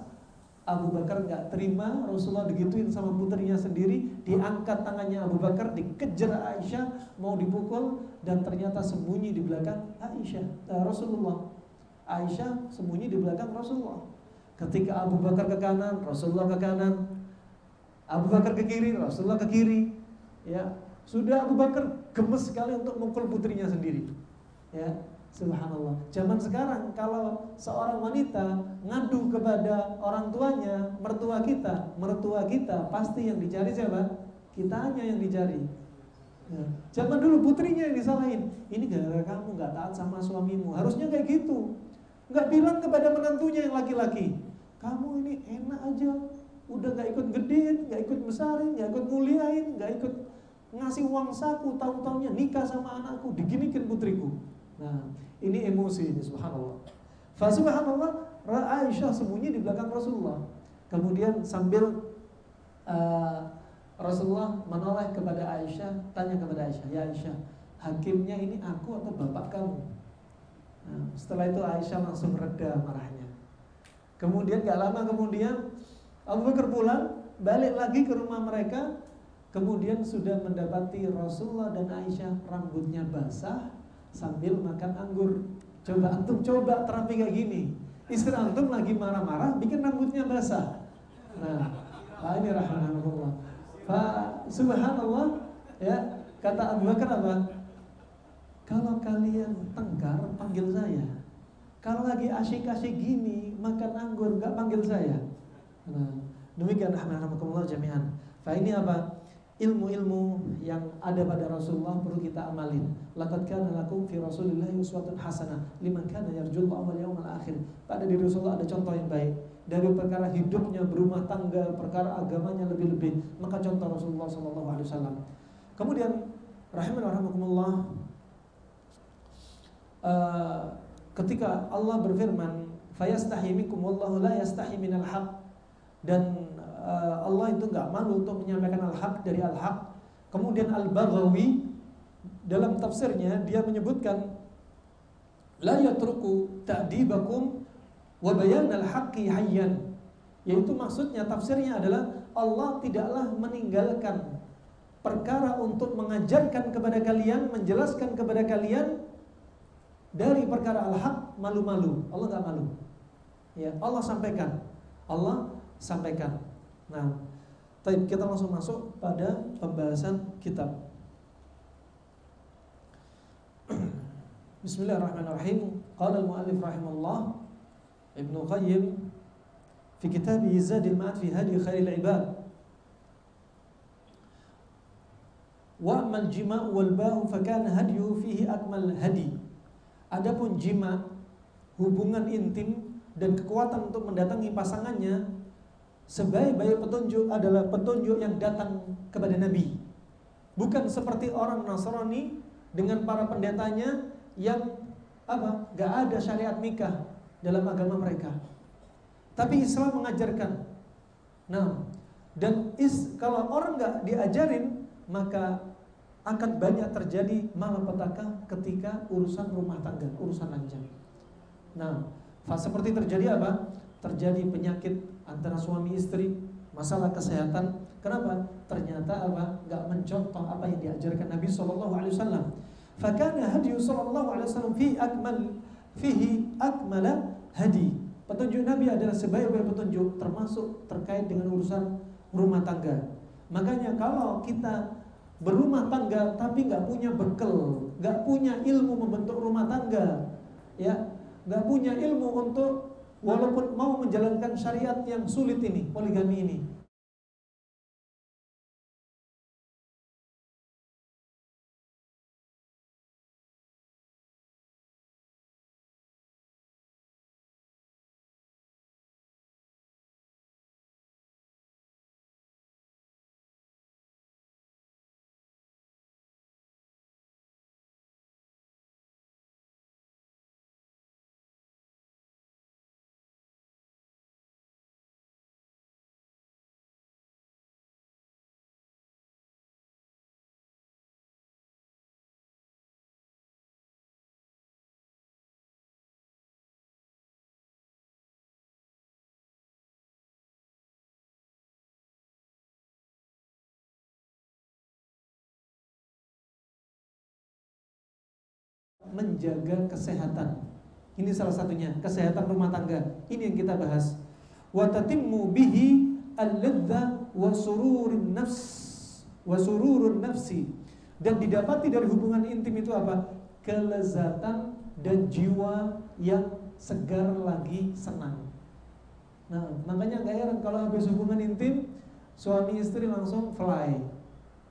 Abu Bakar nggak terima Rasulullah digituin sama putrinya sendiri, diangkat tangannya Abu Bakar, dikejar Aisyah, mau dipukul, dan ternyata sembunyi di belakang Rasulullah. Aisyah sembunyi di belakang Rasulullah. Ketika Abu Bakar ke kanan, Rasulullah ke kanan. Abu Bakar ke kiri, Rasulullah ke kiri. Ya, sudah Abu Bakar gemes sekali untuk mukul putrinya sendiri. Ya, subhanallah. Zaman sekarang kalau seorang wanita ngadu kepada orang tuanya, mertua kita pasti yang dicari siapa? Kitanya yang dicari. Ya. Zaman dulu putrinya yang disalahin. Ini gara-gara kamu nggak taat sama suamimu. Harusnya kayak gitu. Nggak bilang kepada menantunya yang laki-laki, kamu ini enak aja, udah nggak ikut gedein, nggak ikut besarin, nggak ikut muliain, nggak ikut ngasih uang saku, tahu-taunya nikah sama anakku, diginikin putriku. Nah, ini emosi ini, subhanallah. Subhanallah, Aisyah sembunyi di belakang Rasulullah. Kemudian sambil Rasulullah menoleh kepada Aisyah, tanya kepada Aisyah, ya Aisyah, hakimnya ini aku atau bapak kamu? Nah, setelah itu Aisyah langsung reda marahnya. Kemudian gak lama kemudian Abu Bakar pulang, balik lagi ke rumah mereka. Kemudian sudah mendapati Rasulullah dan Aisyah rambutnya basah sambil makan anggur. Coba antum coba terapi kayak gini. Istri antum lagi marah-marah bikin rambutnya basah. Nah, ini rahmatullah. Subhanallah, ya, kata Abu Bakar apa? Kalau kalian tengkar panggil saya. Kalau lagi asyik-asyik gini makan anggur gak panggil saya. Nah, demikian rahmatullah jami'an. Ini apa? Ilmu-ilmu yang ada pada Rasulullah perlu kita amalin. Laqad kana lakum fi Rasulillahi uswatun hasanah liman kana yarjullaha wal yawmal akhir. Pada diri Rasulullah ada contoh yang baik. Dari perkara hidupnya berumah tangga, perkara agamanya lebih-lebih, maka contoh Rasulullah sallallahu alaihi wasallam. Kemudian rahimakumullah, ketika Allah berfirman, "Fayastahi minkum wallahu la yastahi minal haq." Dan Allah itu enggak malu untuk menyampaikan al-haq dari al-haq. Kemudian Al-Baghawi dalam tafsirnya dia menyebutkan la yatruku ta'dibakum wa bayan al-haqqi hayyan. Yaitu maksudnya tafsirnya adalah Allah tidaklah meninggalkan perkara untuk mengajarkan kepada kalian, menjelaskan kepada kalian dari perkara al-haq malu-malu. Allah enggak malu. Ya, Allah sampaikan. Allah sampaikan. Nah, kita langsung masuk pada pembahasan kitab. Bismillahirrahmanirrahim. Qala al-muallif rahimahullah Ibnu Qayyim fi kitabih Zadul Ma'ad fi Hadi Khairil Ibad. Wa amal jima' wal ba'u fa kana hadyu fihi akmal hadi. Adapun jima', hubungan intim dan kekuatan untuk mendatangi pasangannya, sebaik-baik petunjuk adalah petunjuk yang datang kepada Nabi. Bukan seperti orang Nasrani dengan para pendetanya yang gak ada syariat nikah dalam agama mereka. Tapi Islam mengajarkan. Nah, dan kalau orang gak diajarin, maka akan banyak terjadi malapetaka ketika urusan rumah tangga, urusan lanjang. Nah, seperti terjadi apa? Terjadi penyakit antara suami istri, masalah kesehatan. Kenapa? Ternyata Gak mencontoh apa yang diajarkan Nabi SAW. Fakana hadyu SAW fihi akmala hadi. Petunjuk Nabi adalah sebaik-baik petunjuk, termasuk terkait dengan urusan rumah tangga. Makanya kalau kita berumah tangga tapi gak punya bekal, gak punya ilmu membentuk rumah tangga, ya, gak punya ilmu untuk walaupun mau menjalankan syariat yang sulit ini, poligami ini, menjaga kesehatan. Ini salah satunya, kesehatan rumah tangga. Ini yang kita bahas. Wa tatimmu bihi al-ladza wa sururun nafsi. Dan didapati dari hubungan intim itu apa? Kelezatan dan jiwa yang segar lagi senang. Nah, makanya gak heran kalau habis hubungan intim, suami istri langsung fly.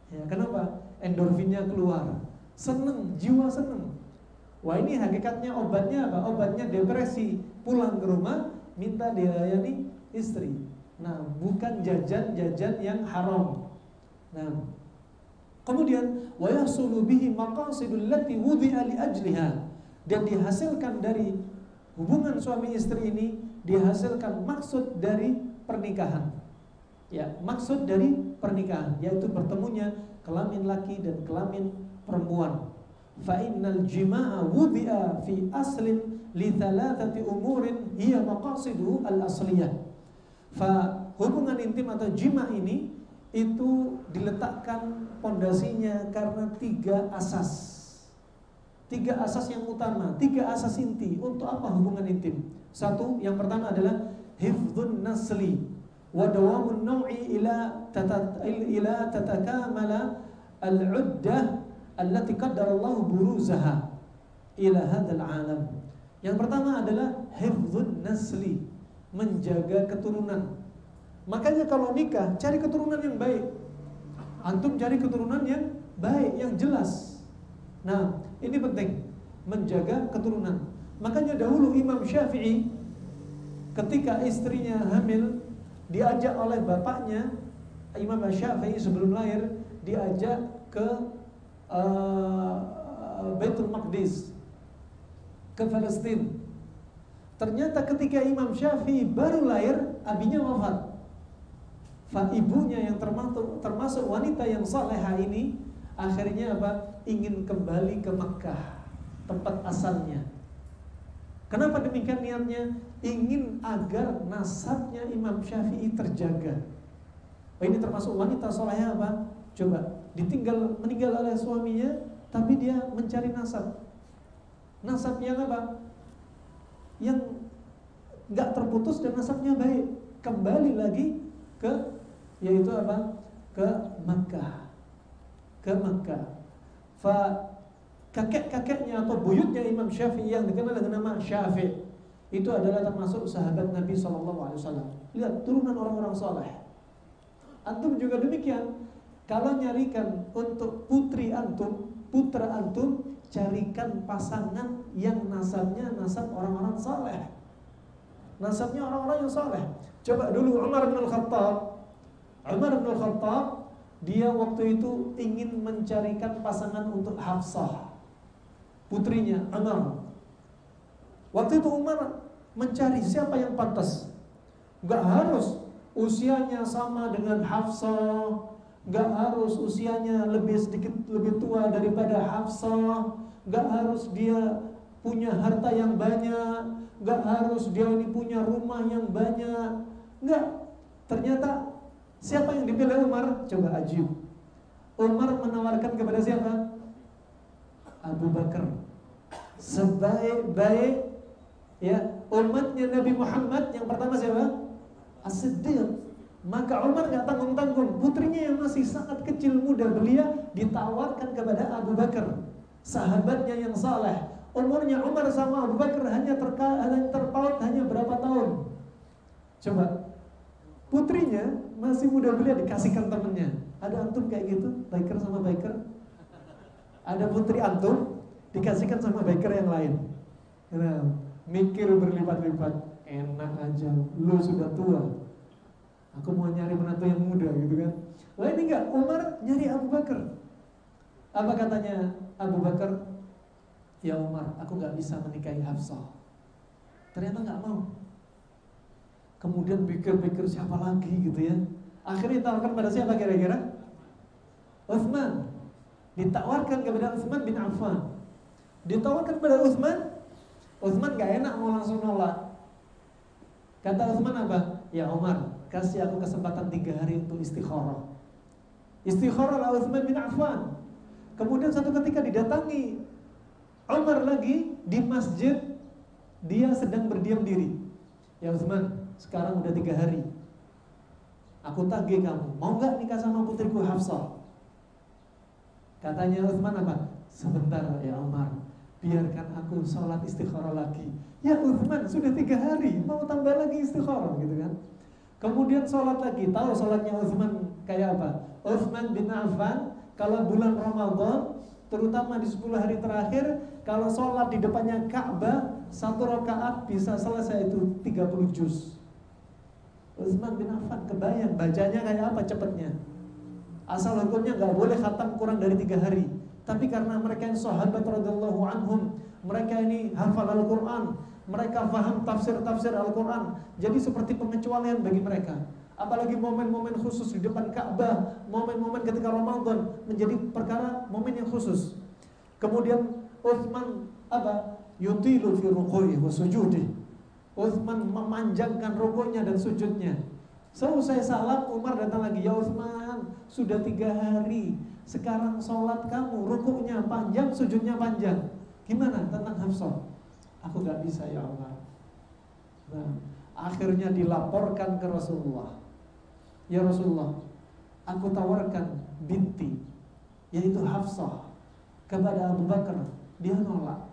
Ya, kenapa? Endorfinnya keluar. Seneng, jiwa seneng. Wah, ini hakikatnya obatnya apa? Obatnya depresi. Pulang ke rumah minta dilayani istri. Nah, bukan jajan-jajan yang haram. Nah, kemudian wa yahsulu bihi maqasidul lati wudi'a li ajliha. Dan dihasilkan dari hubungan suami istri ini, dihasilkan maksud dari pernikahan. Ya, maksud dari pernikahan yaitu bertemunya kelamin laki dan kelamin perempuan. Fa innal jima'a wudi'a fi aslin li thalathati umurin hiya maqasidu al-asliyah. Fa hubungan intim atau jima ini itu diletakkan pondasinya karena 3 asas. 3 asas yang utama, 3 asas inti untuk apa hubungan intim. Satu, yang pertama adalah hifdzun nasli wa dawamun naw'i ila tatakamala al-uddah allati qaddarallahu buruzaha ila hadzal alam. Yang pertama adalah hifdzun nasli, menjaga keturunan. Makanya kalau nikah cari keturunan yang baik. Antum cari keturunan yang baik, yang jelas. Nah, ini penting, menjaga keturunan. Makanya dahulu Imam Syafi'i ketika istrinya hamil diajak oleh bapaknya, Imam Syafi'i sebelum lahir diajak ke Baitul Maqdis, ke Palestina. Ternyata ketika Imam Syafi'i baru lahir, abinya wafat. Ibunya yang termasuk wanita yang salehah ini akhirnya apa? Ingin kembali ke Makkah, tempat asalnya. Kenapa demikian niatnya? Ingin agar nasabnya Imam Syafi'i terjaga. Ini termasuk wanita salehah apa? Coba, meninggal oleh suaminya, tapi dia mencari nasab. Nasab yang apa? Yang gak terputus dan nasabnya baik. Kembali lagi ke, yaitu apa? Ke Makkah. Ke Makkah. Kakek-kakeknya atau buyutnya Imam Syafi'i yang dikenal dengan nama Syafi' itu adalah termasuk sahabat Nabi SAW. Lihat turunan orang-orang saleh. Antum juga demikian. Kalau nyarikan untuk putri antum, putra antum, carikan pasangan yang nasabnya nasab orang-orang saleh. Nasabnya orang-orang yang saleh. Coba dulu Umar bin Khattab. Umar bin Khattab, dia waktu itu ingin mencarikan pasangan untuk Hafsah, putrinya Umar. Waktu itu Umar mencari siapa yang pantas. Gak harus usianya sama dengan Hafsah, gak harus usianya sedikit lebih tua daripada Hafsah, gak harus dia punya harta yang banyak, gak harus dia ini punya rumah yang banyak. Enggak. Ternyata siapa yang dipilih Umar? Coba ajib. Umar menawarkan kepada siapa? Abu Bakar. Sebaik-baik umatnya Nabi Muhammad, yang pertama siapa? As-Siddiq. Maka Umar gak tanggung-tanggung, putrinya yang masih sangat kecil muda belia ditawarkan kepada Abu Bakar, sahabatnya yang saleh. Umurnya Umar sama Abu Bakar hanya terpaut hanya berapa tahun? Coba, putrinya masih muda belia dikasihkan temennya. Ada antum kayak gitu, biker sama biker? Ada putri antum dikasihkan sama biker yang lain. Nah, mikir berlipat-lipat, enak aja, lu sudah tua, aku mau nyari menantu yang muda gitu kan. Wah, ini enggak, Umar nyari Abu Bakar. Apa katanya Abu Bakar? Ya Umar, aku gak bisa menikahi Hafsah. Ternyata gak mau. Kemudian pikir-pikir siapa lagi gitu ya. Akhirnya ditawarkan pada siapa kira-kira? Utsman. Ditawarkan kepada Utsman bin Affan. Ditawarkan kepada Utsman. Utsman gak enak, mau langsung nolak. Kata Utsman apa? Ya Umar, kasih aku kesempatan 3 hari untuk istikharah. Istikharah lah Utsman bin Affan. Kemudian satu ketika didatangi Umar lagi di masjid, dia sedang berdiam diri. Ya Utsman, sekarang udah 3 hari. Aku tagih kamu, mau gak nikah sama putriku Hafsah? Katanya Utsman apa? Sebentar ya Umar, biarkan aku sholat istikharah lagi. Ya Utsman, sudah 3 hari, mau tambah lagi istikharah gitu kan. Kemudian sholat lagi. Tahu sholatnya Utsman kayak apa? Utsman bin Affan kalau bulan Ramadan, terutama di 10 hari terakhir, kalau sholat di depannya Ka'bah, 1 rakaat bisa selesai itu 30 juz. Utsman bin Affan, kebayang bacanya kayak apa cepatnya. Asal hukumnya gak boleh khatam kurang dari 3 hari. Tapi karena mereka yang sahabat radhiyallahu anhum, mereka ini hafal Al-Quran, mereka paham tafsir-tafsir Al-Quran, jadi seperti pengecualian bagi mereka. Apalagi momen-momen khusus di depan Ka'bah, momen-momen ketika Ramadan menjadi perkara momen yang khusus. Kemudian Utsman apa? Yutilu fi ruku'i wa sujudi. Utsman memanjangkan rukunya dan sujudnya. Selesai salam, Umar datang lagi. Ya Utsman, sudah 3 hari. Sekarang sholat kamu, rukunya panjang, sujudnya panjang. Gimana tentang Hafsah? Aku gak bisa ya Allah. Nah, akhirnya dilaporkan ke Rasulullah. Ya Rasulullah, aku tawarkan binti, yaitu Hafsah, kepada Abu Bakar. Dia nolak.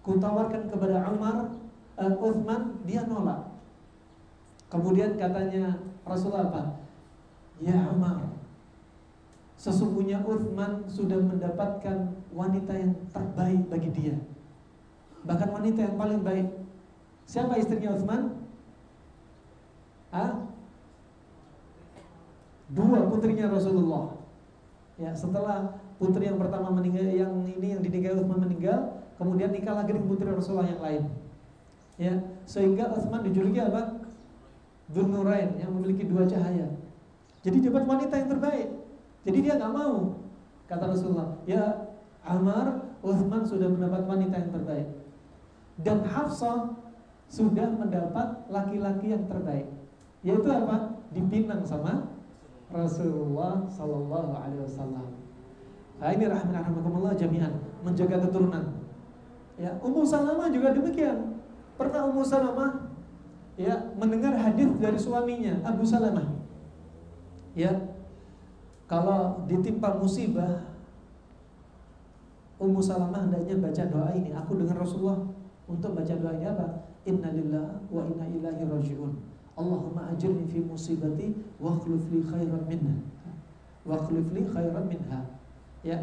Ku tawarkan kepada Utsman, dia nolak. Kemudian katanya Rasulullah apa? Ya Umar, sesungguhnya Utsman sudah mendapatkan wanita yang terbaik bagi dia. Bahkan wanita yang paling baik. Siapa istrinya Utsman? 2 putrinya Rasulullah. Ya, setelah putri yang pertama meninggal, yang dinikahi Utsman meninggal, kemudian nikah lagi dengan putri Rasulullah yang lain. Ya, sehingga Utsman dijuluki apa? Dzun-Nurain, yang memiliki 2 cahaya. Jadi dapat wanita yang terbaik. Jadi dia nggak mau. Kata Rasulullah, ya Umar, Utsman sudah mendapat wanita yang terbaik. Dan Hafsah sudah mendapat laki-laki yang terbaik. Yaitu apa? Dipinang sama Rasulullah sallallahu alaihi wasallam. Nah, ini rahmatullah jami'an, menjaga keturunan. Ya, Ummu Salamah juga demikian. Pernah Ummu Salamah ya mendengar hadis dari suaminya Abu Salamah. Ya, kalau ditimpa musibah, Ummu Salamah hendaknya baca doa ini. Aku dengar Rasulullah untuk baca doa ini apa? Inna lillahi wa inna ilaihi raji'un. Allahumma ajirni fi musibati wa akhlif li khairan minha. Wa akhlif li khairan minha. Ya.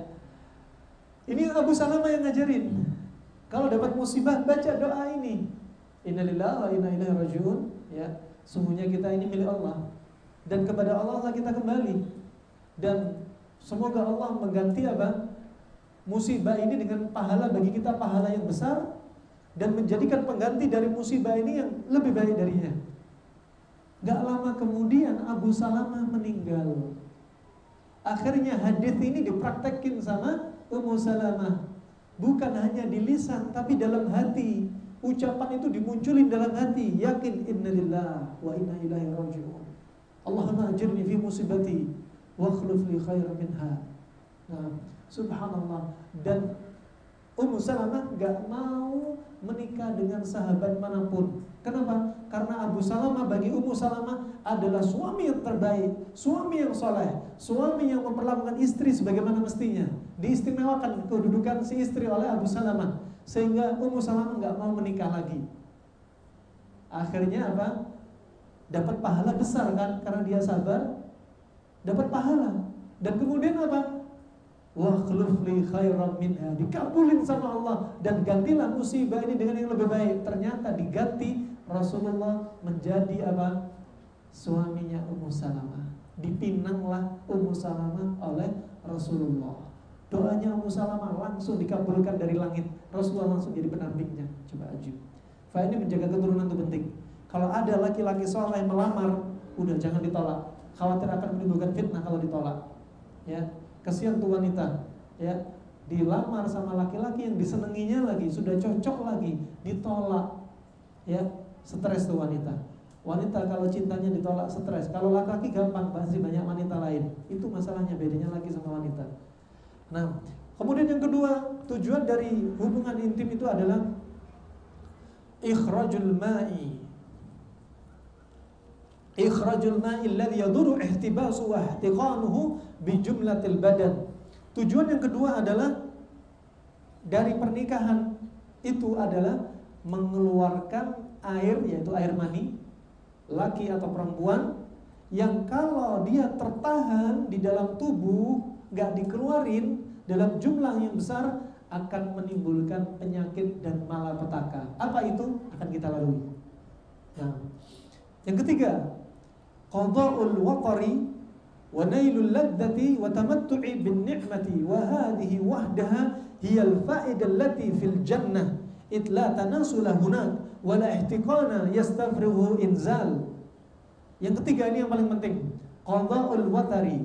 Ini Abu Salamah yang ngajarin. Kalau dapat musibah baca doa ini. Inna lillahi wa inna ilaihi raji'un. Ya, sungguhnya kita ini milik Allah dan kepada Allah kita kembali. Dan semoga Allah mengganti apa? Musibah ini dengan pahala bagi kita, pahala yang besar, dan menjadikan pengganti dari musibah ini yang lebih baik darinya. Gak lama kemudian Abu Salamah meninggal. Akhirnya hadis ini dipraktekin sama Ummu Salamah. Bukan hanya di lisan tapi dalam hati. Ucapan itu dimunculin dalam hati. Yakin innalillah wa inna ilaihi raji'un. Allahumma ajirni fi musibati wa akhlif li khairan minha. Nah, subhanallah. Dan Ummu Salamah gak mau menikah dengan sahabat manapun. Kenapa? Karena Abu Salamah bagi Ummu Salamah adalah suami yang terbaik, suami yang soleh, suami yang memperlakukan istri sebagaimana mestinya. Diistimewakan kedudukan si istri oleh Abu Salamah, sehingga Ummu Salamah gak mau menikah lagi. Akhirnya apa? Dapat pahala besar kan? Karena dia sabar, dapat pahala. Dan kemudian apa? Wa akhlif li khairan minha, dikabulin sama Allah, dan gantilah musibah ini dengan yang lebih baik. Ternyata diganti, Rasulullah menjadi apa? Suaminya Ummu Salamah. Dipinanglah Ummu Salamah oleh Rasulullah. Doanya Ummu Salamah langsung dikabulkan dari langit. Rasulullah langsung jadi pendampingnya. Coba ajib. Fa ini menjaga keturunan itu penting. Kalau ada laki-laki soleh yang melamar, udah jangan ditolak. Khawatir akan menimbulkan fitnah kalau ditolak. Ya, kasihan tuh wanita. Ya, dilamar sama laki-laki yang disenanginya lagi, sudah cocok lagi, ditolak. Ya, stres tuh wanita. Wanita kalau cintanya ditolak stres. Kalau laki-laki gampang, pasti banyak wanita lain. Itu masalahnya, bedanya laki sama wanita. Nah, Kemudian yang kedua, tujuan dari hubungan intim itu adalah ikhrajul ma'i. Ikhrajul ma'i alladhi yadurru ihtibasu wa ihtiqanuhu bi jumlatil badan. Tujuan yang kedua adalah dari pernikahan itu adalah mengeluarkan air, yaitu air mani, laki atau perempuan, yang kalau dia tertahan di dalam tubuh, gak dikeluarin dalam jumlah yang besar, akan menimbulkan penyakit dan malapetaka. Apa itu? Akan kita lalui. Nah, yang ketiga, qada'ul waqari wa nailul ladzati wa tamattu'i bin ni'mati wa hadhihi wahdaha hiya al-fa'idah allati fil jannah id la tanasula hunak wa la ihtiqana yastafrihu inzal. Yang ketiga ini yang paling penting, qada'ul watari,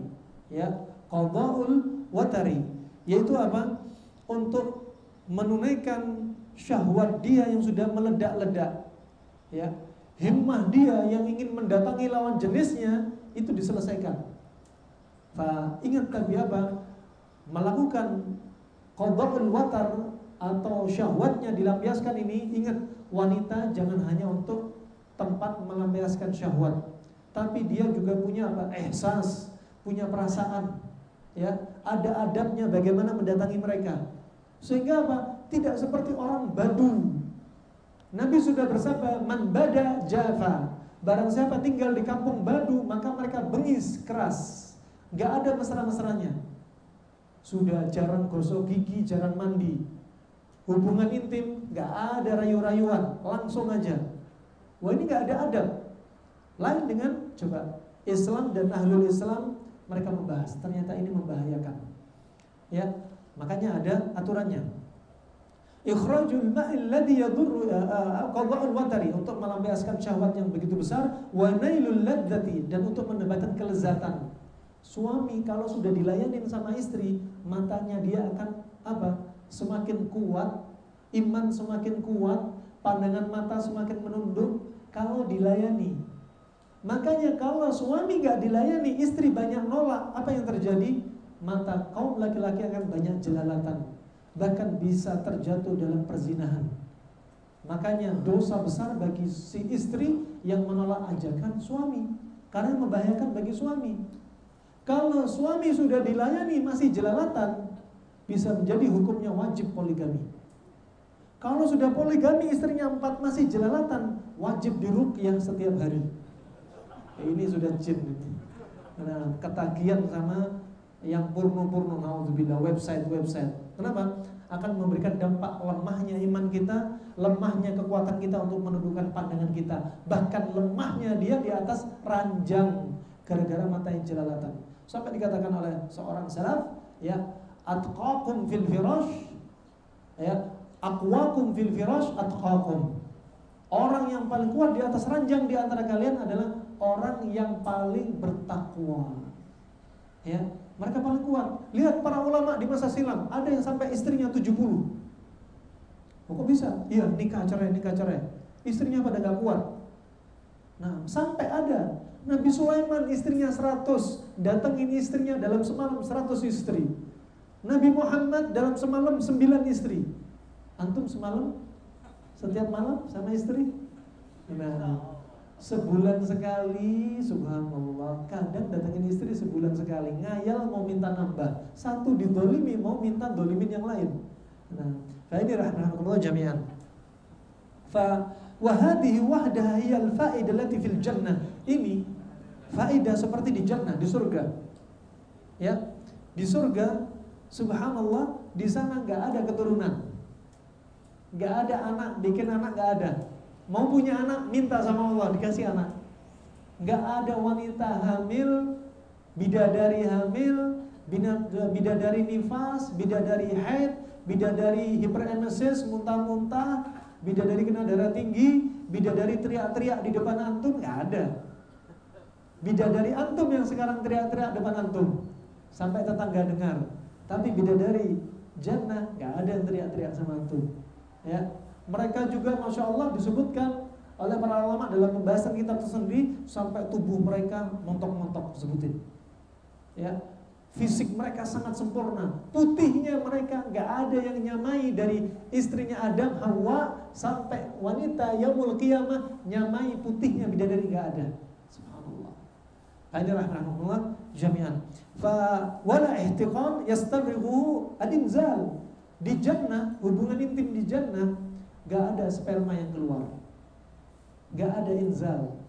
ya, qada'ul watari, yaitu apa? Untuk menunaikan syahwat dia yang sudah meledak-ledak, ya, himmah dia yang ingin mendatangi lawan jenisnya itu diselesaikan. Ingat tadi apa? Melakukan qada'ul watar atau syahwatnya dilampiaskan ini. Ingat, wanita jangan hanya untuk tempat melampiaskan syahwat, tapi dia juga punya apa? Ihsas, punya perasaan, ya, ada adabnya bagaimana mendatangi mereka. Sehingga apa? Tidak seperti orang badu. Nabi sudah bersabda, man bada jafa. Barang siapa tinggal di kampung badu, maka mereka bengis, keras, gak ada mesra-mesranya. Sudah jarang gosok gigi, jarang mandi. Hubungan intim gak ada rayu-rayuan, langsung aja. Wah, ini gak ada adab. Lain dengan coba Islam dan ahlul Islam, mereka membahas, ternyata ini membahayakan, ya, makanya ada aturannya. Ikhrajul ma'il ladzi yadurru qada'ul watari, untuk melampiaskan syahwat yang begitu besar, wa nailul ladzati, dan untuk mendapatkan kelezatan. Suami kalau sudah dilayanin sama istri, matanya dia akan apa? Semakin kuat, iman semakin kuat, pandangan mata semakin menunduk kalau dilayani. Makanya kalau suami gak dilayani, istri banyak nolak, apa yang terjadi? Mata kaum laki-laki akan banyak jelalatan, bahkan bisa terjatuh dalam perzinahan. Makanya dosa besar bagi si istri yang menolak ajakan suami, karena membahayakan bagi suami. Kalau suami sudah dilayani masih jelalatan, bisa menjadi hukumnya wajib poligami. Kalau sudah poligami, istrinya 4 masih jelalatan, wajib diruqyah setiap hari. Ini sudah jin. Nah, ketagihan sama yang porno-porno, naudzubillah, website. Kenapa? Akan memberikan dampak lemahnya iman kita, lemahnya kekuatan kita untuk menundukkan pandangan kita, bahkan lemahnya dia di atas ranjang gara-gara mata yang jelalatan. Sampai dikatakan oleh seorang salaf, ya, atqakum fil firash, ya, aqwakum fil firash atqakum. Orang yang paling kuat di atas ranjang di antara kalian adalah orang yang paling bertakwa. Ya, mereka paling kuat. Lihat para ulama di masa silam, ada yang sampai istrinya 70. Kok bisa? Iya, nikah cerai. Istrinya pada gak kuat. Nah, sampai ada Nabi Sulaiman istrinya 100, datengin istrinya dalam semalam 100 istri. Nabi Muhammad dalam semalam 9 istri. Antum semalam setiap malam sama istri? Nah, sebulan sekali, subhanallah. Kadang datengin istri sebulan sekali, ngayal mau minta nambah, satu didolimi mau minta dolimin yang lain. Nah, ini rahmatullah jami'an. Wa hadhihi wahdaha hiya al-fa'idah allati fil jannah. Ini faedah seperti di jannah, di surga. Ya, di surga subhanallah, di sana enggak ada keturunan. Enggak ada anak, bikin anak enggak ada. Mau punya anak, minta sama Allah, dikasih anak. Enggak ada wanita hamil, bidadari hamil, bidadari nifas, bidadari haid, bidadari hiperemesis, muntah-muntah, bidadari kena darah tinggi, bidadari teriak-teriak di depan antum, enggak ada. Bidadari antum yang sekarang teriak-teriak depan antum sampai tetangga dengar. Tapi bidadari jannah enggak ada yang teriak-teriak sama antum. Ya, mereka juga masya Allah disebutkan oleh para ulama dalam pembahasan kitab tersendiri, sampai tubuh mereka montok-montok sebutin. Ya, fisik mereka sangat sempurna, putihnya mereka gak ada yang nyamai dari istrinya Adam, Hawa, sampai wanita yaumul qiyamah nyamai putihnya bidadari, gak ada. Subhanallah. Hadirin rahimahumullah jami'an. Fa wala ihtiqam yastabrighu al-inzal. Di jannah, hubungan intim di jannah gak ada sperma yang keluar, gak ada inzal.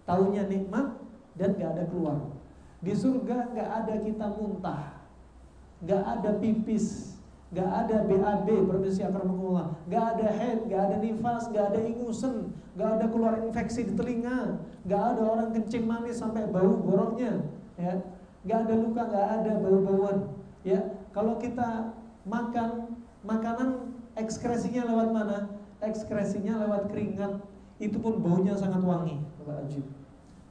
Taunya nikmat dan gak ada keluar. Di surga gak ada kita muntah, gak ada pipis, gak ada BAB, permisi akramakumullah, gak ada haid, gak ada nifas, gak ada ingusan, gak ada keluar infeksi di telinga, gak ada orang kencing manis sampai bau boroknya, ya. Gak ada luka, gak ada bau-bauan, ya. Kalau kita makan makanan, ekskresinya lewat mana? Ekskresinya lewat keringat, itu pun baunya sangat wangi. Ajib.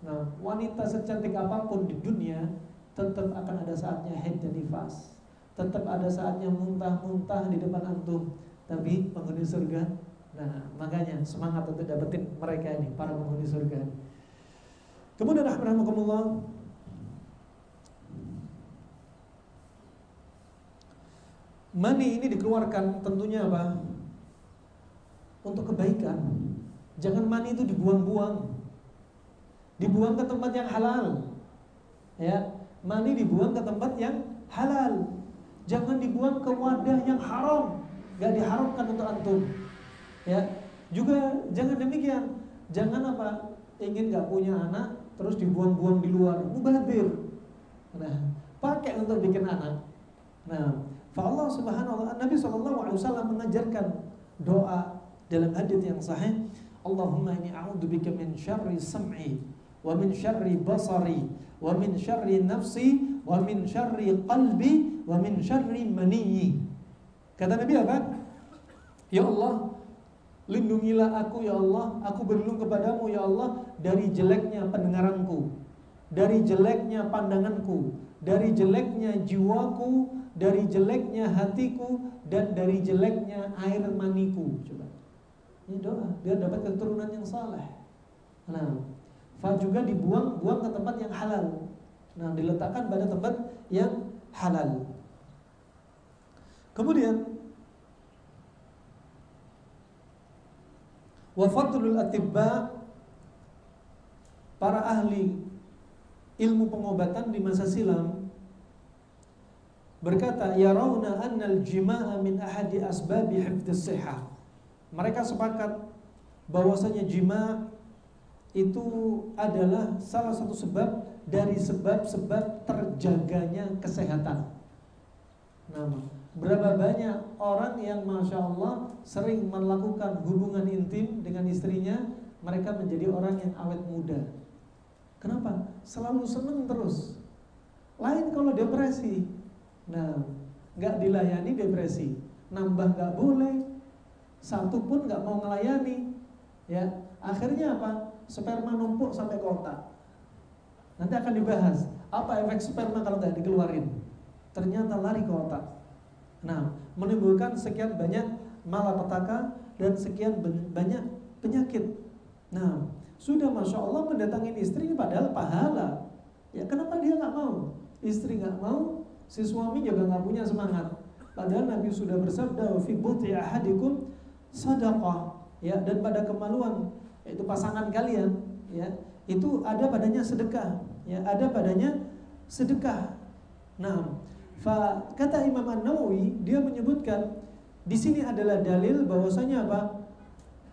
Nah, wanita secantik apapun di dunia tetap akan ada saatnya haid dan nifas, tetap ada saatnya muntah-muntah di depan antum. Tapi penghuni surga, nah makanya semangat untuk dapetin mereka ini, para penghuni surga. Kemudian rahmatullah, mani ini dikeluarkan tentunya apa? Untuk kebaikan. Jangan mani itu dibuang-buang. Dibuang ke tempat yang halal. Ya, mani dibuang ke tempat yang halal. Jangan dibuang ke wadah yang haram. Gak diharamkan untuk antum. Ya, juga jangan demikian. Jangan apa? Ingin gak punya anak terus dibuang-buang di luar. Mubazir. Nah, pakai untuk bikin anak. Nah, Allah Subhanahu wa ta'ala, Nabi SAW mengajarkan doa dalam hadits yang sahih. Allahumma inni a'udzubika min syarri sam'i wa min syarri basari wa min syarri nafsi wa min syarri qalbi wa min syarri maniyyi. Kata Nabi apa? Ya Allah, lindungilah aku ya Allah, aku berlindung kepadamu ya Allah dari jeleknya pendengaranku, dari jeleknya pandanganku, dari jeleknya jiwaku, dari jeleknya hatiku, dan dari jeleknya air maniku. Coba, ini doa, dia dapat keturunan yang saleh. Nah, juga dibuang ke tempat yang halal. Nah, diletakkan pada tempat yang halal. Kemudian wa fadlul atibba, para ahli ilmu pengobatan di masa silam berkata, yarawna annal jima'a min ahadi asbabi hifdhis sihah. Mereka sepakat bahwasanya jima' itu adalah salah satu sebab dari sebab-sebab terjaganya kesehatan. Nah, berapa banyak orang yang Masya Allah sering melakukan hubungan intim dengan istrinya, mereka menjadi orang yang awet muda. Kenapa? Selalu senang terus. Lain kalau depresi. Nah, gak dilayani depresi, nambah gak boleh, satu pun gak mau ngelayani, ya. Akhirnya apa? Sperma numpuk sampai ke otak. Nanti akan dibahas apa efek sperma kalau gak dikeluarin. Ternyata lari ke otak. Nah, menimbulkan sekian banyak malapetaka dan sekian banyak penyakit. Nah, sudah Masya Allah mendatangin istri padahal pahala. Ya kenapa dia gak mau? Istri gak mau, si suami juga gak punya semangat. Padahal Nabi sudah bersabda, fi buti ahadikum sadaqah, ya, dan pada kemaluan itu pasangan kalian, ya, itu ada padanya sedekah, ya, ada padanya sedekah. Nah, kata Imam An-Nawawi, dia menyebutkan di sini adalah dalil bahwasanya apa?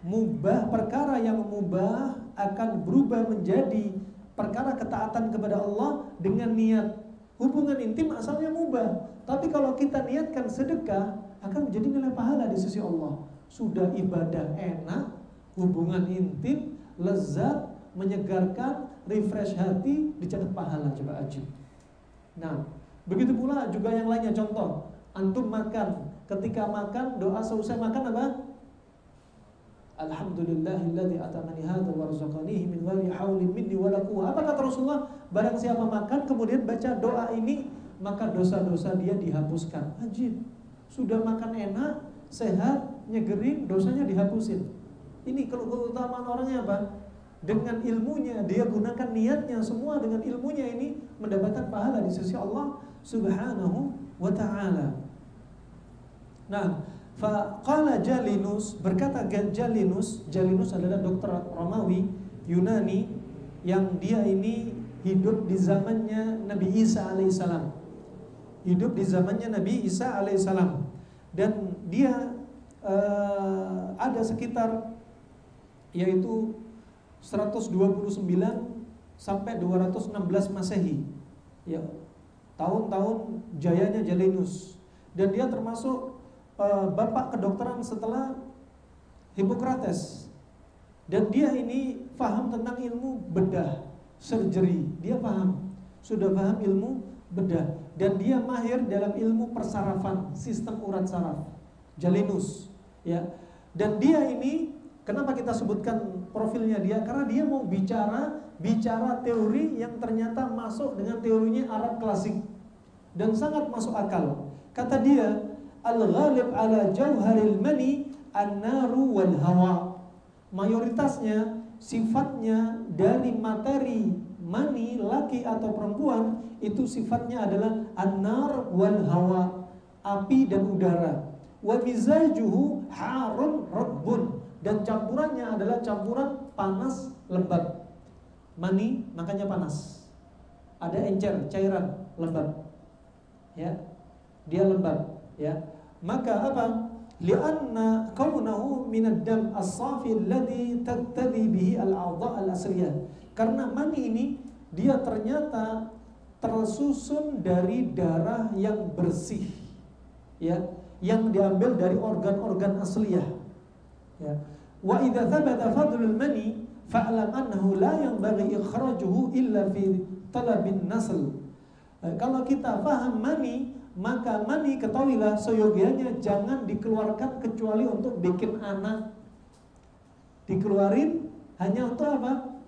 Mubah, perkara yang mubah akan berubah menjadi perkara ketaatan kepada Allah dengan niat. Hubungan intim asalnya mubah, tapi kalau kita niatkan sedekah akan menjadi nilai pahala di sisi Allah. Sudah ibadah enak, hubungan intim, lezat, menyegarkan, refresh hati, dicatat pahala. Coba ajib. Nah, begitu pula juga yang lainnya. Contoh, antum makan, ketika makan doa selesai makan apa? Alhamdulillahilladzi atamani hadza warzaqanihi min ghairi haulin minni wala quwwah. Apa kata Rasulullah? Barang siapa makan kemudian baca doa ini, maka dosa-dosa dia dihapuskan. Ajib. Sudah makan enak, sehat, nyegerin, dosanya dihapusin. Ini keutamaan orangnya apa? Dengan ilmunya, dia gunakan niatnya, semua dengan ilmunya ini mendapatkan pahala di sisi Allah Subhanahu wa ta'ala. Nah, faqala Jalinus, berkata Jalinus adalah dokter Romawi Yunani yang dia ini hidup di zamannya Nabi Isa alaihissalam. Hidup di zamannya Nabi Isa alaihissalam. Dan dia ada sekitar yaitu 129 sampai 216 Masehi. Ya, tahun-tahun jayanya Jalinus. Dan dia termasuk bapak kedokteran setelah Hippocrates. Dan dia ini paham tentang ilmu bedah, surgery. Dia sudah paham ilmu bedah. Dan dia mahir dalam ilmu persarafan, sistem urat saraf. Jalinus, ya. Dan dia ini, kenapa kita sebutkan profilnya dia? Karena dia mau bicara teori yang ternyata masuk dengan teorinya Arab klasik dan sangat masuk akal. Kata dia, al-ghalib ala jauharil mani an-naru wal hawa. Mayoritasnya sifatnya dari materi mani laki atau perempuan itu sifatnya adalah an-nar wal hawa, api dan udara. Wa mizajuhu harun rabbun, dan campurannya adalah campuran panas lembab. Mani makanya panas. Ada encer, cairan lembab. Ya. Dia lembab, ya. Maka apa? Li'anna kaunahu minad dam as-safi alladhi tattali bihi al-a'dha' al-asliyah. Karena mani ini dia ternyata tersusun dari darah yang bersih, ya, yang diambil dari organ-organ asliyah, ya. Wa idza thabata fadlul mani fa'lam annahu la yanbaghi ikhrajuhu illa fi talabin nasl. Kalau kita paham mani, maka mani ketahuilah seyogianya jangan dikeluarkan kecuali untuk bikin anak. Dikeluarin hanya untuk apa?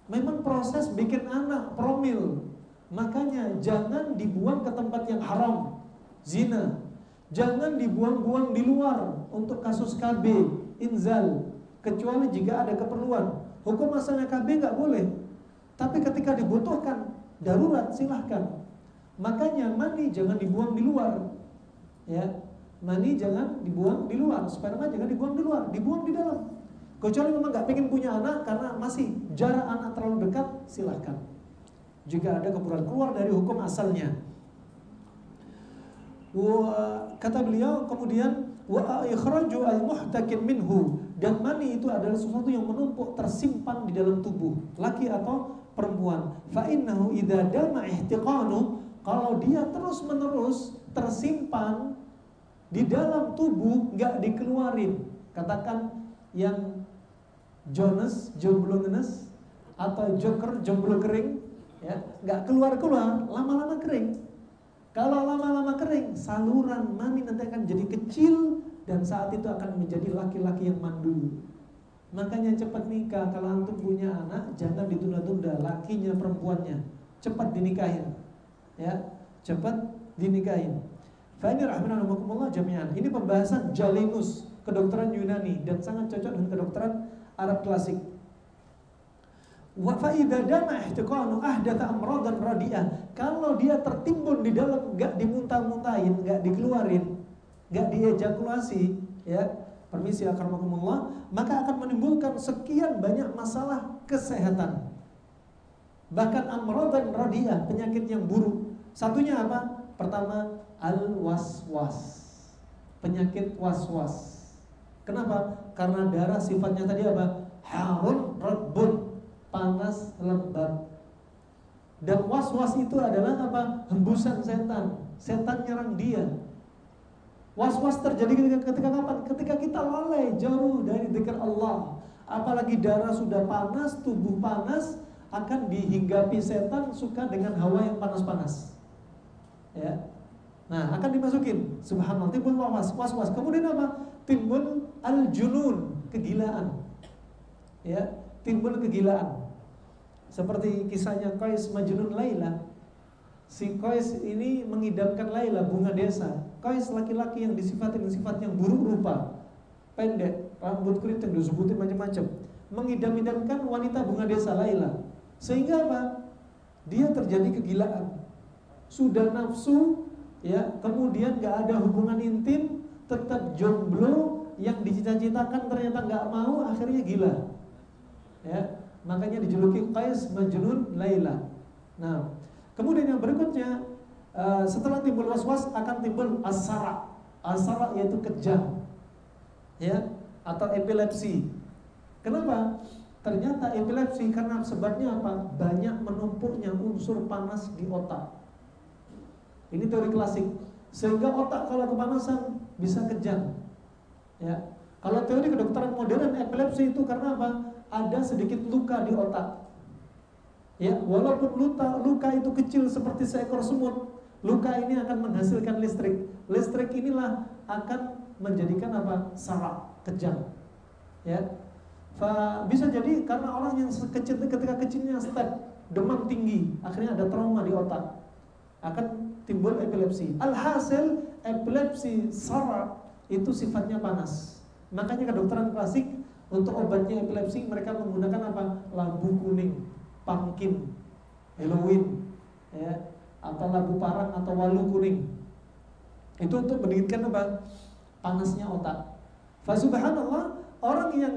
Memang proses bikin anak, promil. Makanya jangan dibuang ke tempat yang haram, zina. Jangan dibuang-buang di luar untuk kasus KB, inzal, kecuali jika ada keperluan. Hukum asalnya KB nggak boleh, tapi ketika dibutuhkan darurat silahkan. Makanya mani jangan dibuang di luar, ya. Mani jangan dibuang di luar, sperma jangan dibuang di luar, dibuang di dalam. Kecuali memang nggak pengen punya anak karena masih jarak anak terlalu dekat, silahkan. Jika ada keperluan keluar dari hukum asalnya. Kata beliau kemudian wa ikhraju al-muhtakin minhu, dan mani itu adalah sesuatu yang menumpuk tersimpan di dalam tubuh laki atau perempuan. Fa innahu idza dama ihtiqanu, kalau dia terus-menerus tersimpan di dalam tubuh nggak dikeluarin, katakan yang Jonas jomblo ngenes atau Joker jomblo kering, ya, nggak keluar-keluar, lama-lama kering. Kalau lama-lama kering, saluran mani nanti akan jadi kecil dan saat itu akan menjadi laki-laki yang mandul. Makanya cepat nikah. Kalau antum punya anak, jangan ditunda-tunda, lakinya perempuannya, cepat dinikahin, ya, cepat dinikahin. Fa ini rahimahumullah jami'an. Ini pembahasan Jalinus, kedokteran Yunani, dan sangat cocok dengan kedokteran Arab klasik. Wa fa idza dama ihtiqanu ahdatha amradan radi'ah. Kalau dia tertimbun di dalam, enggak dimuntah-muntahin, enggak dikeluarin, enggak diejakulasi, ya, permisi akramakumullah, maka akan menimbulkan sekian banyak masalah kesehatan. Bahkan amradan radi'ah, penyakit yang buruk. Satunya apa? Pertama, al-waswas. Penyakit was-was. Kenapa? Karena darah sifatnya tadi apa? Harun rabbun, panas lembab. Dan was-was itu adalah apa? Hembusan setan. Setan nyerang dia. Was-was terjadi ketika kapan? Ketika kita lalai, jauh dari dzikir Allah. Apalagi darah sudah panas, tubuh panas, akan dihinggapi setan suka dengan hawa yang panas-panas. Ya. Nah, akan dimasukin. Subhanallah, timbul was-was. Kemudian apa? Timbul al-junun, kegilaan. Ya, timbul kegilaan. Seperti kisahnya Qais Majnun Laila. Si Qais ini mengidamkan Laila, bunga desa. Qais laki-laki yang disifati dengan sifat yang buruk rupa, pendek, rambut keriting, disebutin macam-macam, mengidam-idamkan wanita bunga desa Laila. Sehingga apa? Dia terjadi kegilaan. Sudah nafsu, ya, kemudian gak ada hubungan intim, tetap jomblo, yang dicita-citakan ternyata nggak mau, akhirnya gila. Ya, makanya dijuluki Qais Majnun Laila. Nah, kemudian yang berikutnya, setelah timbul was-was akan timbul as-sara'. As-sara' yaitu kejang, ya, atau epilepsi. Kenapa? Ternyata epilepsi karena sebabnya apa? Banyak menumpuknya unsur panas di otak. Ini teori klasik. Sehingga otak kalau kepanasan bisa kejang. Ya. Kalau teori kedokteran modern, epilepsi itu karena apa? Ada sedikit luka di otak. Ya, walaupun luka itu kecil seperti seekor semut, luka ini akan menghasilkan listrik. Listrik inilah akan menjadikan apa? Saraf, kejang. Ya. Bisa jadi karena orang yang ketika kecilnya step, demam tinggi, akhirnya ada trauma di otak, akan timbul epilepsi. Alhasil epilepsi saraf itu sifatnya panas. Makanya kedokteran klasik untuk obatnya epilepsi mereka menggunakan apa? Lampu kuning, pumpkin, Halloween, ya, atau lampu parang atau walu kuning. Itu untuk mendinginkan apa? Panasnya otak. Subhanallah, orang yang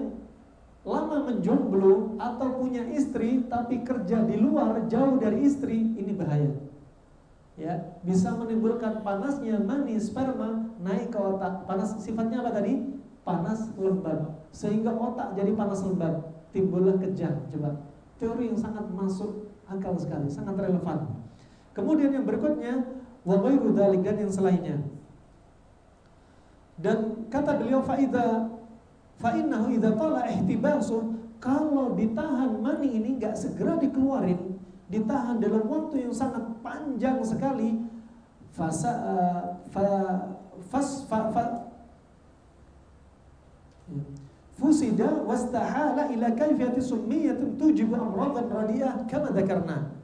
lama menjomblo atau punya istri tapi kerja di luar jauh dari istri, ini bahaya. Ya, bisa menimbulkan panasnya mani sperma naik ke otak. Panas sifatnya apa tadi? Panas lembab. Sehingga otak jadi panas lembab, timbullah kejang. Coba. Teori yang sangat masuk akal sekali, sangat relevan. Kemudian yang berikutnya, wa ghairu dzalik, dan yang selainnya. Dan kata beliau fa innahu idza tala ihtibasu, kalau ditahan mani ini enggak segera dikeluarin, ditahan dalam waktu yang sangat panjang sekali, fusida wastahala ila kayfiyati summiyatin tujibu amradan radiyah kama dzakarna.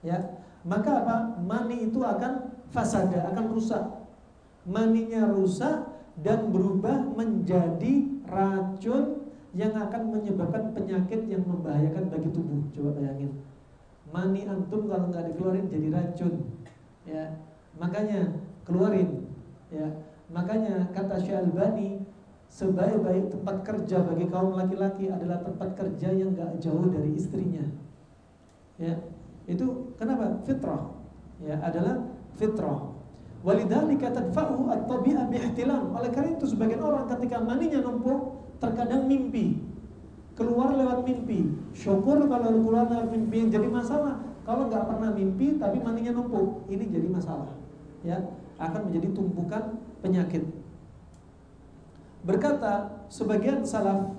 Ya, maka apa? Mani itu akan fasada, akan rusak. Maninya rusak dan berubah menjadi racun yang akan menyebabkan penyakit yang membahayakan bagi tubuh. Coba bayangin, mani antum kalau nggak dikeluarin jadi racun, ya. Makanya keluarin, ya. Makanya kata Syekh Albani, sebaik-baik tempat kerja bagi kaum laki-laki adalah tempat kerja yang nggak jauh dari istrinya. Ya, itu kenapa? Fitrah, ya, adalah fitrah. Walidzalika tadfa'u at-tabi'ah bihtilam. Oleh karena itu sebagian orang ketika maninya numpuk terkadang mimpi, keluar lewat mimpi. Syukur kalau keluar lewat mimpi. Yang jadi masalah kalau nggak pernah mimpi tapi maninya numpuk, ini jadi masalah. Ya, akan menjadi tumpukan penyakit. Berkata sebagian salaf,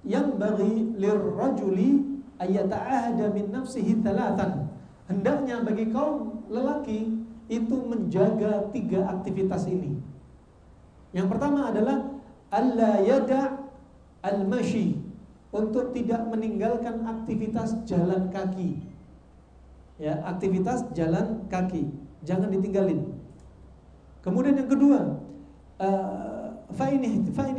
yang bagi lirrajuli ayyata'ahada min nafsihi thalathan. Hendaknya bagi kaum lelaki itu menjaga 3 aktivitas ini. Yang pertama adalah alla yada' al-mashi, untuk tidak meninggalkan aktivitas jalan kaki. Ya, aktivitas jalan kaki jangan ditinggalin. Kemudian yang kedua, fa in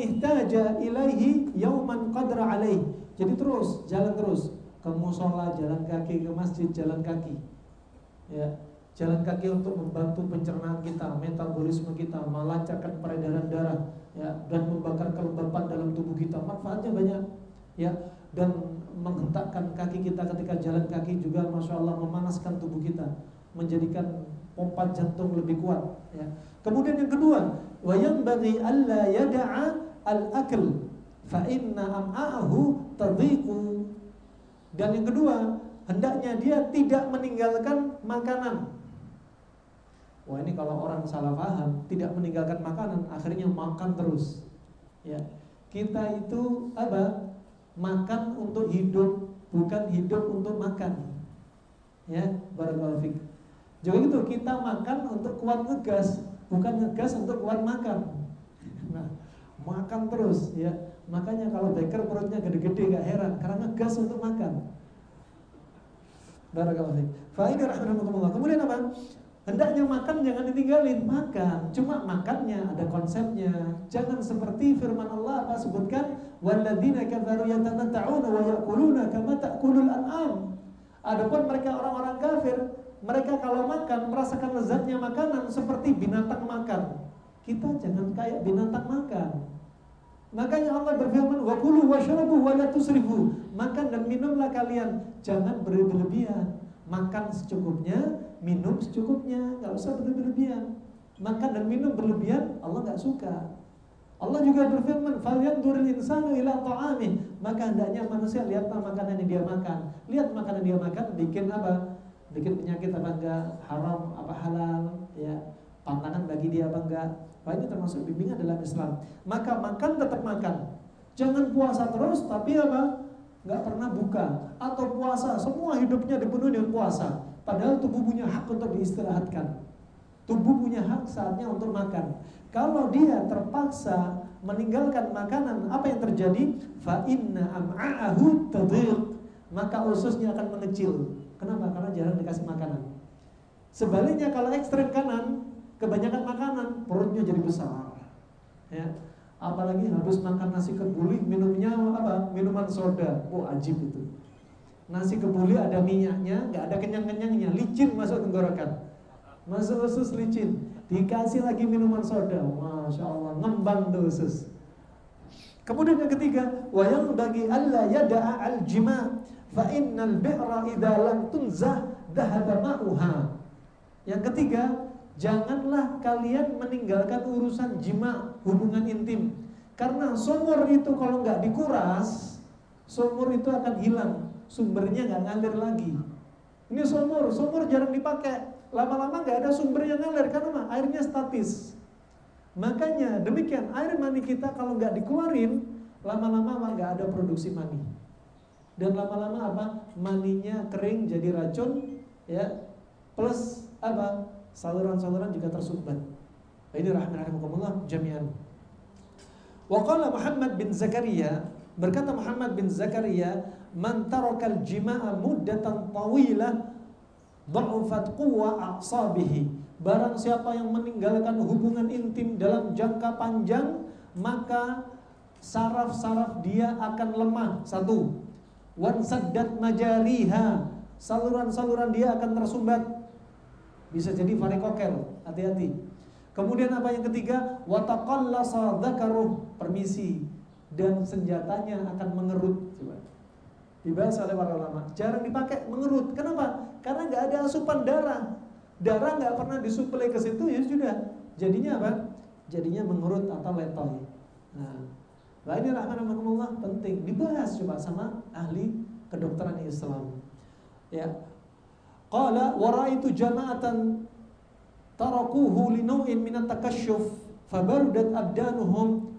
ihtaja ilaihi yauman qadra alaih. Jadi terus jalan terus ke mushola jalan kaki, ke masjid jalan kaki. Ya, jalan kaki untuk membantu pencernaan kita, metabolisme kita, melancarkan peredaran darah, ya, dan membakar kelembapan dalam tubuh kita. Manfaatnya banyak, ya. Dan menghentakkan kaki kita ketika jalan kaki juga, masya Allah, memanaskan tubuh kita, menjadikan pompa jantung lebih kuat, ya. Kemudian yang kedua, wa yanbaghi alla yada'a al-akl fa inna am'a'ahu tadhiqu. Dan yang kedua, hendaknya dia tidak meninggalkan makanan. Wah, ini kalau orang salah paham, tidak meninggalkan makanan, akhirnya makan terus. Ya, kita itu apa? Makan untuk hidup, bukan hidup untuk makan. Ya, barakallahu fik. Jadi itu kita makan untuk kuat ngegas, bukan ngegas untuk kuat makan. Nah, makan terus, ya. Makanya kalau baker perutnya gede-gede gak heran, karena ngegas untuk makan. Barakallahu fik. Fa ini rahimahumullah. Kemudian apa? Hendaknya makan jangan ditinggalin, makan. Cuma makannya ada konsepnya. Jangan seperti firman Allah apa sebutkan, walladzina kafaru yatamatta'una wa ya'kuluna kama ta'kulul an'am. Adapun mereka orang-orang kafir, mereka kalau makan merasakan lezatnya makanan seperti binatang makan. Kita jangan kayak binatang makan. Makanya Allah berfirman, wa kulu washrabu wa la tusrifu. Makan dan minumlah kalian, jangan berlebihan. Makan secukupnya, minum secukupnya, enggak usah berlebihan. Makan dan minum berlebihan Allah enggak suka. Allah juga berfirman, falyanzuril insanu ila ta'amih. Maka hendaknya manusia lihatlah makanan yang dia makan. Lihat makanan dia makan bikin apa? Bikin penyakit apa enggak? Haram apa halal? Ya, pantangan bagi dia apa enggak? Wah, ini termasuk bimbingan dalam Islam. Maka makan tetap makan. Jangan puasa terus tapi apa? Enggak pernah buka. Atau puasa, semua hidupnya dipenuhi dengan puasa. Padahal tubuh punya hak untuk diistirahatkan. Tubuh punya hak saatnya untuk makan. Kalau dia terpaksa meninggalkan makanan, apa yang terjadi? Fa inna am'a'ahu tadhiq. Maka ususnya akan mengecil. Kenapa? Karena jarang dikasih makanan. Sebaliknya kalau ekstrem kanan, kebanyakan makanan, perutnya jadi besar. Ya. Apalagi habis makan nasi kebuli, minumnya apa? Minuman soda. Oh, ajib itu. Nasi kebuli ada minyaknya, nggak ada kenyang-kenyangnya, licin masuk tenggorokan. Masuk usus licin, dikasih lagi minuman soda. Masya Allah, ngembang tuh usus. Kemudian yang ketiga, wa yang bagi alla yada'a al-jima' fa innal bi'ra idza lam tunzah dhahaba ma'uha. Yang ketiga, janganlah kalian meninggalkan urusan jima, hubungan intim. Karena sumur itu kalau nggak dikuras, sumur itu akan hilang, sumbernya nggak ngalir lagi. Ini sumur jarang dipakai, lama-lama nggak ada sumber yang ngalir karena airnya statis. Makanya demikian, air mani kita kalau nggak dikeluarin, lama-lama nggak ada produksi mani. Dan lama-lama apa? Maninya kering jadi racun, ya. Plus apa? Saluran-saluran juga tersumbat. Ini rahimakumullah jami'an. Wa qala Muhammad bin Zakaria, berkata Muhammad bin Zakaria, man tarakal jima'a muddatan tawilah dha'ufat quwwa a'sabihi. Barang siapa yang meninggalkan hubungan intim dalam jangka panjang, maka saraf-saraf dia akan lemah. Satu, wan saddat majariha, saluran-saluran dia akan tersumbat. Bisa jadi varikokel, hati-hati. Kemudian apa yang ketiga? Wataqallasa dzakaruh, permisi, dan senjatanya akan mengerut. Coba dibahas oleh para ulama. Jarang dipakai, mengerut. Kenapa? Karena nggak ada asupan darah. Darah nggak pernah disuplai ke situ, ya sudah. Jadinya apa? Jadinya mengerut atau letoy. Nah, ini rahmatullah penting dibahas coba sama ahli kedokteran Islam. Ya. Qala wa ra'aitu jama'atan tarakuhu li naw'in min at-takashshuf fabarudat abdanuhum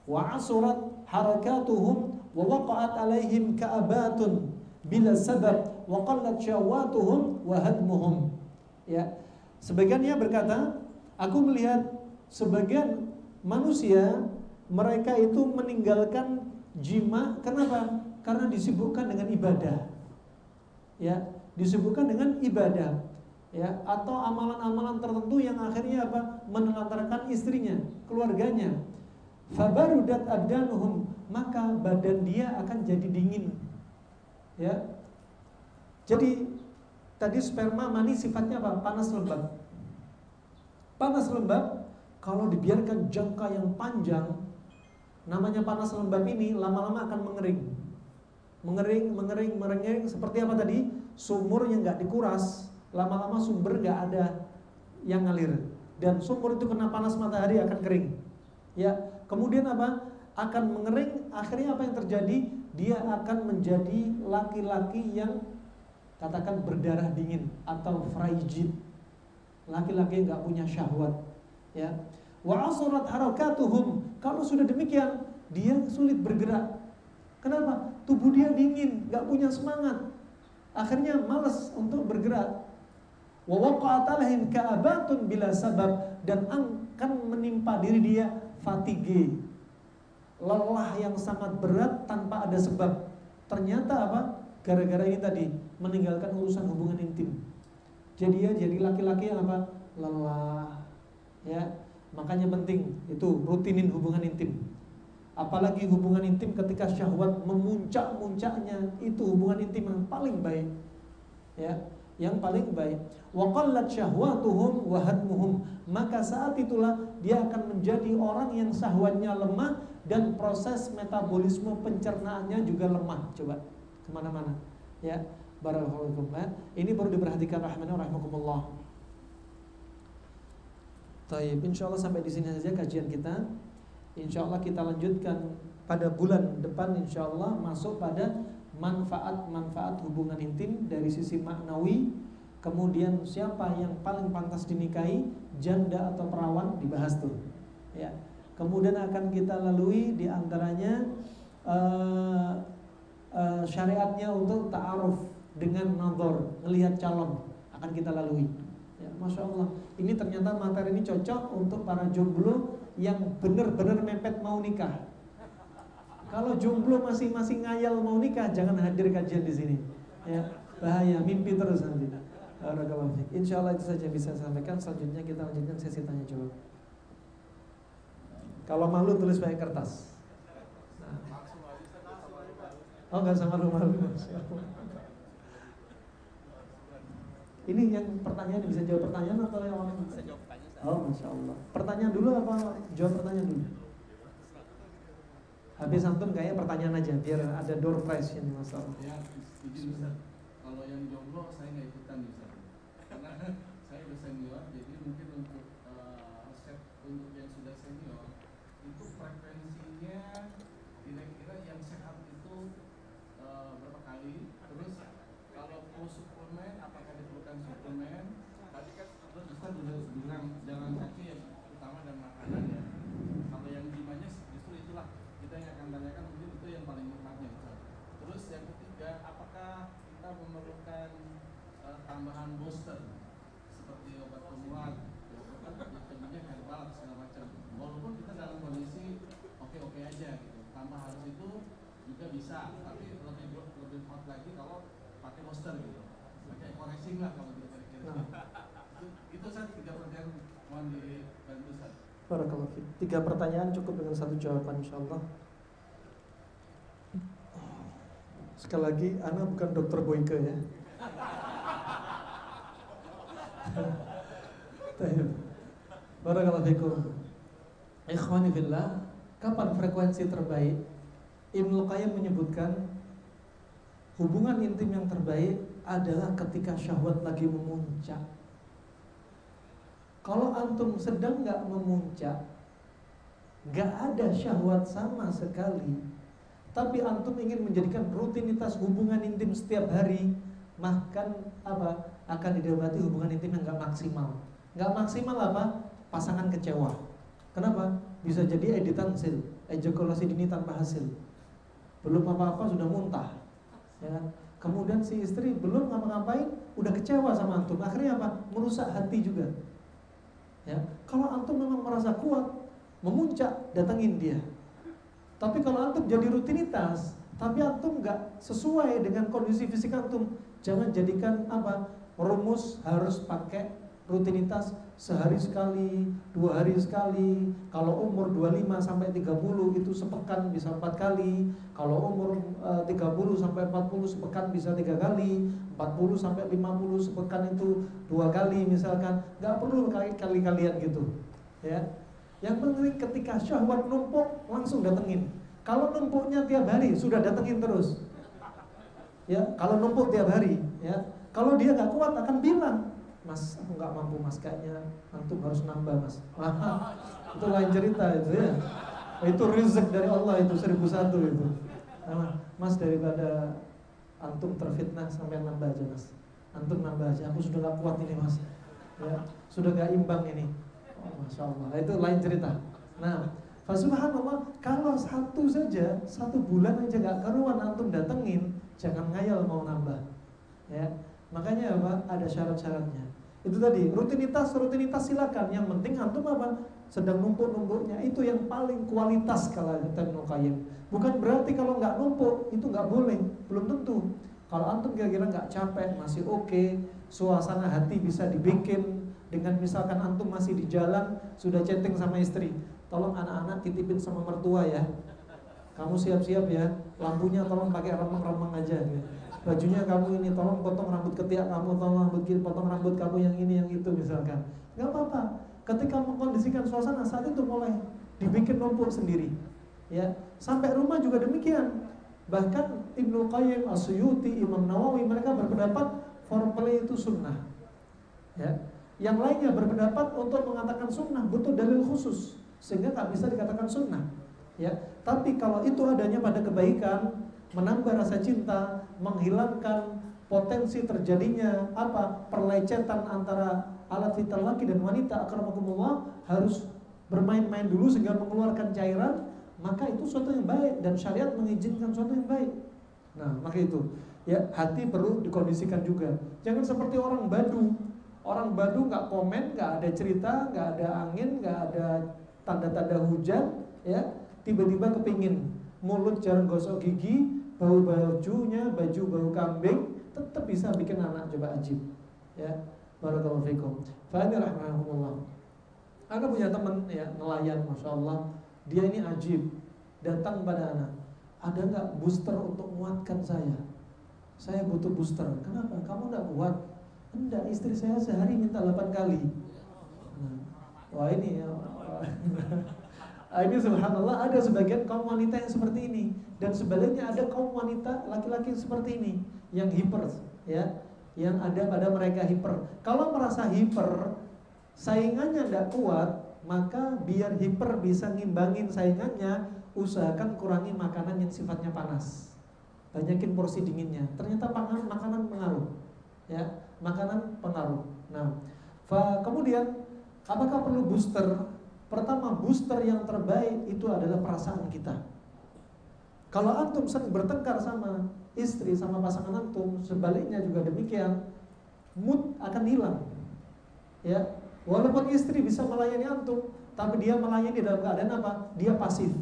wa 'asurat harakatuhum wa waqa'at 'alaihim ka'abatun bila sabab wa qallat syahwatuhum wa hadmuhum. Ya. Sebagiannya berkata, aku melihat sebagian manusia mereka itu meninggalkan jima. Kenapa? Karena disibukkan dengan ibadah. Ya, disibukkan dengan ibadah, ya, atau amalan-amalan tertentu yang akhirnya apa? Menelantarkan istrinya, keluarganya. Fabarudat abdanuhum, maka badan dia akan jadi dingin. Ya. Jadi tadi sperma mani sifatnya apa? Panas lembab. Panas lembab kalau dibiarkan jangka yang panjang, namanya panas lembab ini lama-lama akan mengering. Mengering seperti apa tadi? Sumur yang nggak dikuras, lama-lama sumber nggak ada yang ngalir, dan sumur itu kena panas matahari akan kering. Ya, kemudian apa? Akan mengering. Akhirnya apa yang terjadi? Dia akan menjadi laki-laki yang katakan berdarah dingin atau frigid, laki-laki yang nggak punya syahwat. Ya, wa asurat harakatuhum. Kalau sudah demikian, dia sulit bergerak. Kenapa? Tubuh dia dingin, nggak punya semangat. Akhirnya malas untuk bergerak. Wa waqa'at 'alaihim ka'abatun bila sabab, dan akan menimpa diri dia fatigue, lelah yang sangat berat tanpa ada sebab. Ternyata apa? Gara-gara ini tadi, meninggalkan urusan hubungan intim. Jadi laki-laki yang apa? Lelah. Ya, makanya penting itu rutinin hubungan intim. Apalagi hubungan intim ketika syahwat memuncak-muncaknya, itu hubungan intim yang paling baik. Ya, yang paling baik. Wa qallat syahwatuhum wa hadmuhum, maka saat itulah dia akan menjadi orang yang syahwatnya lemah dan proses metabolisme pencernaannya juga lemah. Coba kemana-mana ya. Barakallahu fikum. Ini perlu diperhatikan rahmani wa rahimakumullah. Taib, insyaallah sampai di sini saja kajian kita. Insyaallah kita lanjutkan pada bulan depan, insyaallah masuk pada manfaat-manfaat hubungan intim dari sisi maknawi. Kemudian siapa yang paling pantas dinikahi, janda atau perawan, dibahas tuh ya. Kemudian akan kita lalui diantaranya syariatnya untuk ta'aruf dengan nazar, melihat calon, akan kita lalui ya. Masya Allah, ini ternyata materi ini cocok untuk para jomblo yang benar-benar mepet mau nikah. Kalau jomblo masih ngayal mau nikah, jangan hadir kajian di sini ya, bahaya, mimpi terus nanti. Insyaallah itu saja bisa saya sampaikan. Selanjutnya kita lanjutkan sesi tanya jawab. Kalau malu tulis pakai kertas. Oh, nggak sama malu. Ini yang pertanyaan bisa jawab pertanyaan atau yang orang bisa jawab pertanyaan? Oh, masya Allah. Pertanyaan dulu apa jawab pertanyaan dulu? Habis antum kayaknya pertanyaan aja biar ada door prize ini masalah. Ya, kalau yang jomblo saya nggak ikutan bisa. Karena saya udah senior, jadi mungkin untuk set untuk yang sudah senior itu frekuensinya kira-kira yang sehat itu berapa kali. Terus kalau perlu suplemen, apakah diperlukan suplemen? Tadi kan Ustaz udah bilang jalan kaki yang utama dan makanan ya. Kalau yang dimanya justru itulah kita yang akan tanyakan, mungkin itu yang paling nikmatnya Ustaz. Terus yang ketiga, apakah kita memerlukan tambahan booster seperti obat penguat, kan jadinya herbal segala macam. Walaupun kita dalam kondisi oke aja gitu, tambah harus itu juga bisa, tapi lebih hot lagi kalau pakai booster gitu, pakai koreksing lah kalau kita kira-kira. Itu Ustaz, 3 pertanyaan mohon dibantu Ustaz. Barakallahu fiik. 3 pertanyaan cukup dengan 1 jawaban insyaallah. Sekali lagi, ana bukan dokter Boyke ya. Barakallahu fiikum. Ikhwani fillah, kapan frekuensi terbaik? Ibnu Qayyim menyebutkan hubungan intim yang terbaik adalah ketika syahwat lagi memuncak. Kalau antum sedang nggak memuncak, nggak ada syahwat sama sekali, tapi antum ingin menjadikan rutinitas hubungan intim setiap hari, maka akan didapati hubungan intim yang nggak maksimal. Nggak maksimal apa? Pasangan kecewa. Kenapa? Bisa jadi editan hasil, ejakulasi dini tanpa hasil. Belum apa-apa sudah muntah. Ya. Kemudian si istri belum ngapa-ngapain udah kecewa sama antum. Akhirnya apa? Merusak hati juga. Ya. Kalau antum memang merasa kuat, memuncak, datangin dia. Tapi kalau antum jadi rutinitas, tapi antum nggak sesuai dengan kondisi fisik antum, jangan jadikan rumus harus pakai rutinitas sehari sekali, 2 hari sekali. Kalau umur 25 sampai 30 itu sepekan bisa 4 kali. Kalau umur 30 sampai 40 sepekan bisa 3 kali. 40 sampai 50 sepekan itu 2 kali misalkan. Nggak perlu kali-kalian gitu. Ya. Yang penting ketika syahwat numpuk langsung datengin. Kalau numpuknya tiap hari sudah datengin terus. Ya, kalau numpuk tiap hari, ya. Kalau dia nggak kuat akan bilang, Mas, aku nggak mampu Mas, kayaknya antum harus nambah Mas. Itu lain cerita itu ya. Itu rezeki dari Allah itu 1001 itu. Mas, daripada antum terfitnah sampai nambah aja Mas. Antum nambah aja, aku sudah nggak kuat ini Mas. Ya, sudah nggak imbang ini. Oh, Masya Allah, itu lain cerita. Nah, subhanallah, kalau 1 bulan aja nggak karuan antum datengin, jangan ngayal mau nambah. Ya, makanya ada syarat-syaratnya. Itu tadi, rutinitas silakan. Yang penting antum sedang numpuk-numpuknya, itu yang paling kualitas kalau kata Ibnu Qayyim. Bukan berarti kalau nggak numpuk itu nggak boleh, belum tentu. Kalau antum kira-kira nggak capek, masih oke, suasana hati bisa dibikin dengan misalkan antum masih di jalan sudah chatting sama istri, tolong anak-anak titipin sama mertua ya. Kamu siap-siap ya, lampunya tolong pakai remeng-remeng aja. Gitu. bajunya kamu ini, tolong potong rambut ketiak kamu, tolong potong rambut kamu yang ini yang itu misalkan. Gak apa-apa. Ketika mengkondisikan suasana saat itu mulai dibikin numpuk sendiri. Ya, sampai rumah juga demikian. Bahkan Ibnu Qayyim, As-Suyuti, Imam Nawawi mereka berpendapat foreplay itu sunnah. Ya. Yang lainnya berpendapat untuk mengatakan sunnah butuh dalil khusus sehingga tak bisa dikatakan sunnah. Ya, tapi kalau itu adanya pada kebaikan, menambah rasa cinta, menghilangkan potensi terjadinya perlecetan antara alat vital laki dan wanita, akramakumullah, harus bermain-main dulu sehingga mengeluarkan cairan, maka itu suatu yang baik dan syariat mengizinkan suatu yang baik. Nah, maka itu ya, hati perlu dikondisikan juga. Jangan seperti orang Badu. Orang Badu nggak komen, nggak ada cerita, nggak ada angin, nggak ada tanda-tanda hujan, ya tiba-tiba kepingin mulut jarang gosok gigi, bau bajunya baju bau kambing, tetap bisa bikin anak coba ajib. Ya, barakallahu fikum. Fa'ani rahimahumullah. Ana punya teman ya nelayan, masya Allah, dia ini ajib. Datang pada anak, ada nggak booster untuk menguatkan saya? Saya butuh booster. Kenapa? Kamu nggak kuat? Enggak, istri saya sehari minta 8 kali. Nah, wah ini ya. Ini subhanallah, ada sebagian kaum wanita yang seperti ini, dan sebaliknya ada kaum wanita laki-laki seperti ini yang hiper, ya, yang ada pada mereka hiper. Kalau merasa hiper, saingannya tidak kuat, maka biar hiper bisa ngimbangin saingannya, usahakan kurangi makanan yang sifatnya panas, banyakin porsi dinginnya. Ternyata makanan pengaruh, ya, makanan pengaruh. Nah, kemudian apakah perlu booster? Pertama, booster yang terbaik itu adalah perasaan kita. Kalau antum sering bertengkar sama istri, sama pasangan antum, sebaliknya juga demikian, mood akan hilang. Ya, walaupun istri bisa melayani antum, tapi dia melayani dalam keadaan apa? Dia pasif.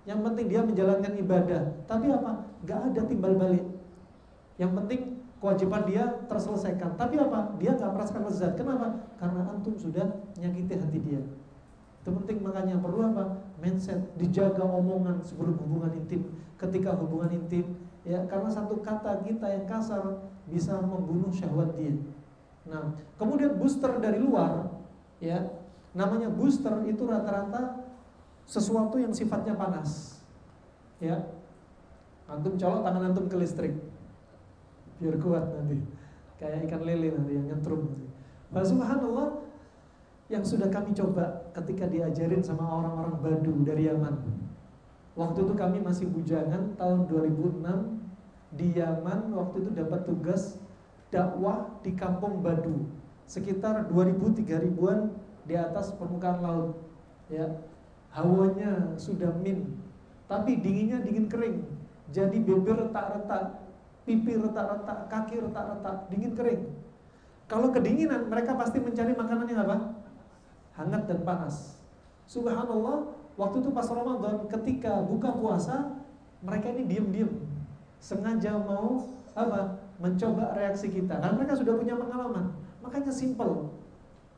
Yang penting dia menjalankan ibadah, tapi apa? Gak ada timbal balik. Yang penting kewajiban dia terselesaikan. Tapi apa? Dia gak merasakan lezat. Kenapa? Karena antum sudah menyakiti hati dia. Itu penting, makanya perlu apa? Mindset, dijaga omongan sebelum hubungan intim, ketika hubungan intim, ya, karena satu kata kita yang kasar bisa membunuh syahwat dia. Nah, kemudian booster dari luar, ya, namanya booster itu rata-rata sesuatu yang sifatnya panas, ya. Antum colok tangan antum ke listrik, biar kuat nanti, kayak ikan lele nanti yang nyentrum. Nah, subhanallah, yang sudah kami coba ketika diajarin sama orang-orang Badu dari Yaman. Waktu itu kami masih bujangan tahun 2006 di Yaman. Waktu itu dapat tugas dakwah di kampung Badu, sekitar 2000-3000an di atas permukaan laut. Ya, hawanya sudah tapi dinginnya dingin kering. Jadi bibir retak-retak, pipi retak-retak, kaki retak-retak, dingin kering. Kalau kedinginan, mereka pasti mencari makanan yang apa? Hangat dan panas. Subhanallah, waktu itu pas Ramadan ketika buka puasa, mereka ini diam-diam sengaja mau apa? Mencoba reaksi kita. Karena mereka sudah punya pengalaman. Makanya simple.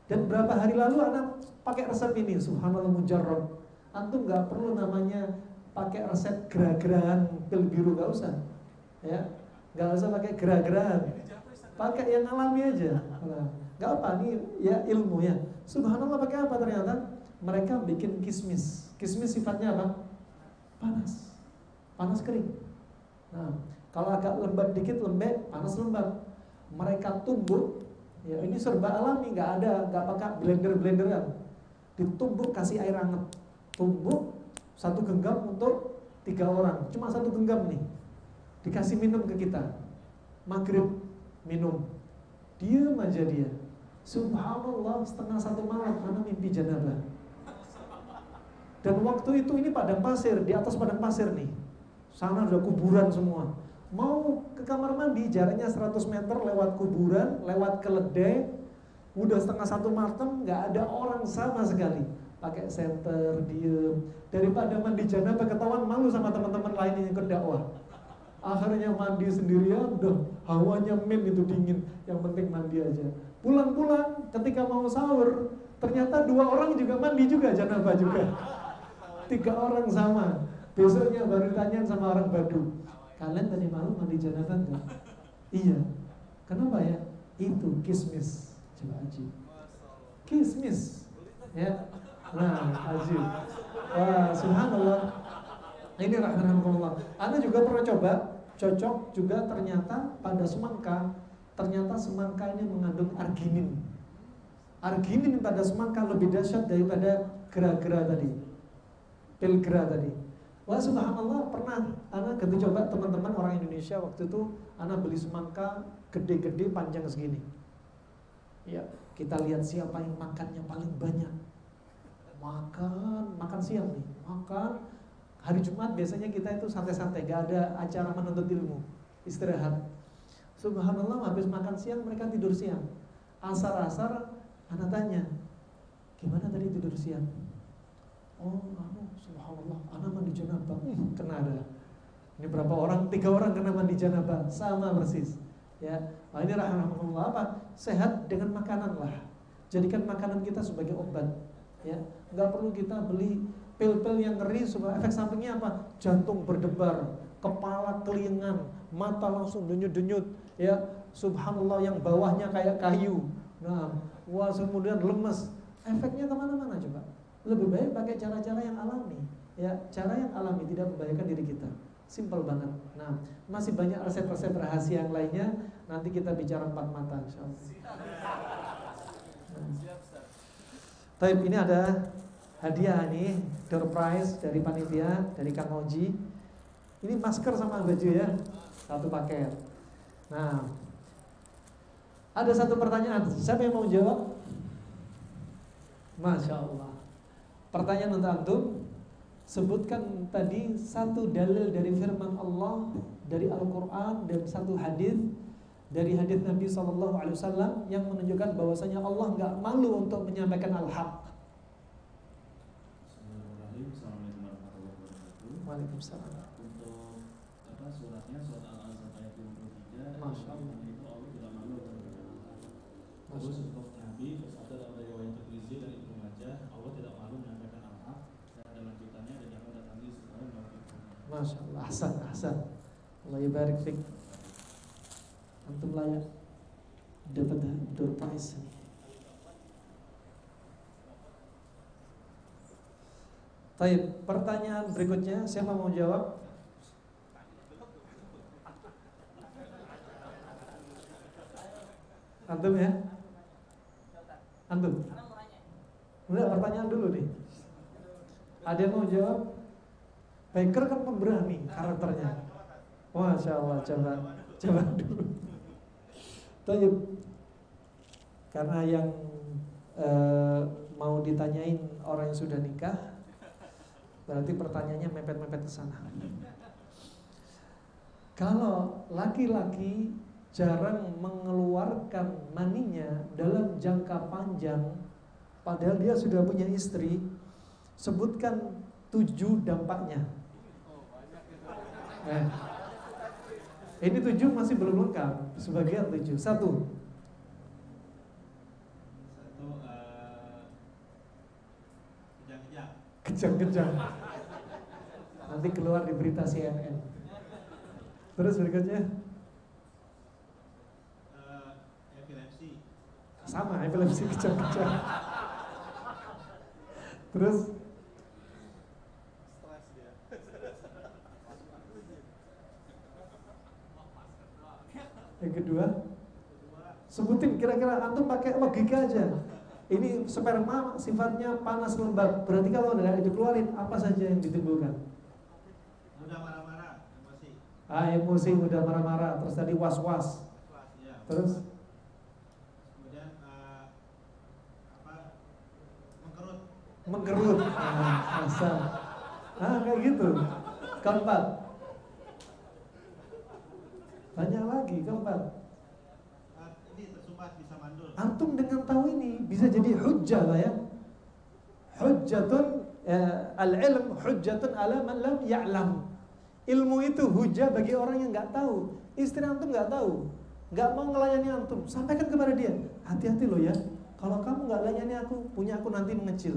Dan berapa hari lalu anak pakai resep ini, subhanallah mujarrab. Antum enggak perlu namanya pakai resep gerah-gerahan pil biru, enggak usah. Ya. Enggak usah pakai gerah-gerahan. Pakai yang alami aja. Enggak apa, ini ya ilmu ya. Subhanallah, pakai apa ternyata? Mereka bikin kismis. Kismis sifatnya apa? Panas. Panas kering. Nah, kalau agak lembab dikit lembek, panas lembab. Mereka tumbuk, ya ini serba alami, enggak pakai blender-blenderan. Ditumbuk kasih air hangat. Tumbuk 1 genggam untuk 3 orang. Cuma 1 genggam nih. Dikasih minum ke kita. Maghrib minum. Diam aja dia. Subhanallah, 1/2 malam anak mimpi janabah. Dan waktu itu ini padang pasir, di atas padang pasir nih. Sana udah kuburan semua. Mau ke kamar mandi jaraknya 100 meter lewat kuburan, lewat keledai. Udah 1/2 malam nggak ada orang sama sekali. Pakai senter, diem. Daripada mandi janabah ketahuan, malu sama teman-teman lain yang ikut dakwah. Akhirnya mandi sendirian, udah hawanya itu dingin. Yang penting mandi aja. Pulang-pulang ketika mau sahur, ternyata 2 orang juga mandi juga janabah juga. 3 orang sama. Besoknya baru tanya sama orang Badu, kalian tadi malam mandi janabah enggak? Iya. Kenapa ya? Itu kismis. Coba aja. Kismis. Ya. Nah, aji. Wah, subhanallah. Ini rahmatullah. Anda juga pernah coba cocok juga ternyata pada semangka. Ternyata semangka ini mengandung arginin. Arginin pada semangka lebih dahsyat daripada gera-gera tadi, pil gera tadi. Wah subhanallah, pernah anak gitu coba teman-teman orang Indonesia waktu itu anak beli semangka gede-gede panjang segini. Ya, kita lihat siapa yang makannya paling banyak. Makan siang nih, makan. Hari Jumat biasanya kita itu santai-santai, gak ada acara menuntut ilmu, istirahat. Subhanallah, habis makan siang mereka tidur siang. Asar-asar anak tanya, gimana tadi tidur siang? Oh, subhanallah, anak mandi janabah. Kena ada. Ini berapa orang? 3 orang kena mandi janabah, sama persis. Ya, ini rahmatullah apa? Sehat dengan makanan lah. Jadikan makanan kita sebagai obat. Ya, nggak perlu kita beli pil-pil yang ngeri. Efek sampingnya apa? Jantung berdebar, kepala kelingan, mata langsung denyut-denyut. Ya, subhanallah yang bawahnya kayak kayu. Nah, wah kemudian lemes. Efeknya kemana-mana coba. Lebih baik pakai cara-cara yang alami. Ya, cara yang alami tidak membahayakan diri kita. Simple banget. Nah, masih banyak resep-resep rahasia yang lainnya. Nanti kita bicara 4 mata insyaallah. Taib, ini ada hadiah nih, door prize dari panitia, dari Kang Oji. Ini masker sama baju ya, 1 paket. Nah, ada 1 pertanyaan. Siapa yang mau jawab? Masya Allah. Pertanyaan untuk antum. Sebutkan tadi 1 dalil dari firman Allah, dari Al-Quran, dan 1 hadis dari hadis Nabi SAW yang menunjukkan bahwasanya Allah nggak malu untuk menyampaikan al-haq. Assalamualaikum warahmatullahi wabarakatuh. Waalaikumsalam. Untuk suratnya surat Al-Ahzab ayat 53. Masya Allah. Itu Allah tidak malu untuk menyampaikan al-haq. Terus untuk Nabi bersabda dalam riwayat Tirmidzi dan Ibnu Majah, Allah tidak malu menyampaikan al-haq dan ada lanjutannya dan jangan datangi sesuatu yang Masya Allah. Ahsan. Allah yabarik fik. Antum layak dapat door prize. Baik, pertanyaan berikutnya siapa mau jawab? Antum ya? Antum? Enggak, pertanyaan dulu nih. Ada yang mau jawab? Baker kan pemberani karakternya. Masya Allah, coba dulu. Tayyib. Karena yang mau ditanyain orang yang sudah nikah, berarti pertanyaannya mepet-mepet ke sana. Kalau laki-laki jarang mengeluarkan maninya dalam jangka panjang, padahal dia sudah punya istri, sebutkan 7 dampaknya. Ini 7 masih belum lengkap, sebagian 7. 1. Kejang-kejang. Nanti keluar di berita CNN. Terus berikutnya? epilepsi. Sama, epilepsi kejang-kejang. Terus? Stres dia. Yang kedua? Sebutin kira-kira, antum pakai logika aja. Ini sperma sifatnya panas lembab. Berarti kalau darah itu keluarin, apa saja yang ditimbulkan? Mudah marah-marah, emosi. Emosi, mudah marah-marah. Terus tadi was-was. Ya. Terus? Kemudian mengkerut. Mengkerut. Asal. Kayak gitu. Keempat. Banyak lagi, keempat. Ini tersumbat bisa mandul. Antum dengan tahu ini bisa jadi hujjah lah ya. Hujjatun al-ilm hujjatun ala man lam ya'lam. Ilmu itu hujjah bagi orang yang enggak tahu. Istri antum enggak tahu, enggak mau ngelayani antum, sampaikan kepada dia, hati-hati loh ya. Kalau kamu enggak layani aku, punya aku nanti mengecil.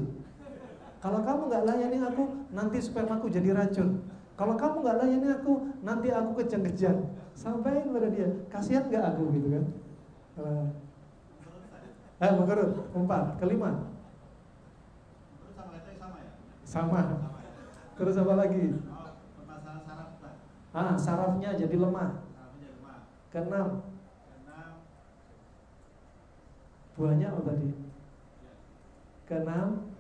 Kalau kamu enggak layani aku, nanti spermaku jadi racun. Kalau kamu nggak layani aku, nanti aku kejang-kejang. Sampaikan pada dia, kasihan nggak aku gitu kan? Menurut 4, kelima. Sama. Terus apa lagi? Sarafnya jadi lemah. Keenam. Buahnya apa tadi? Keenam.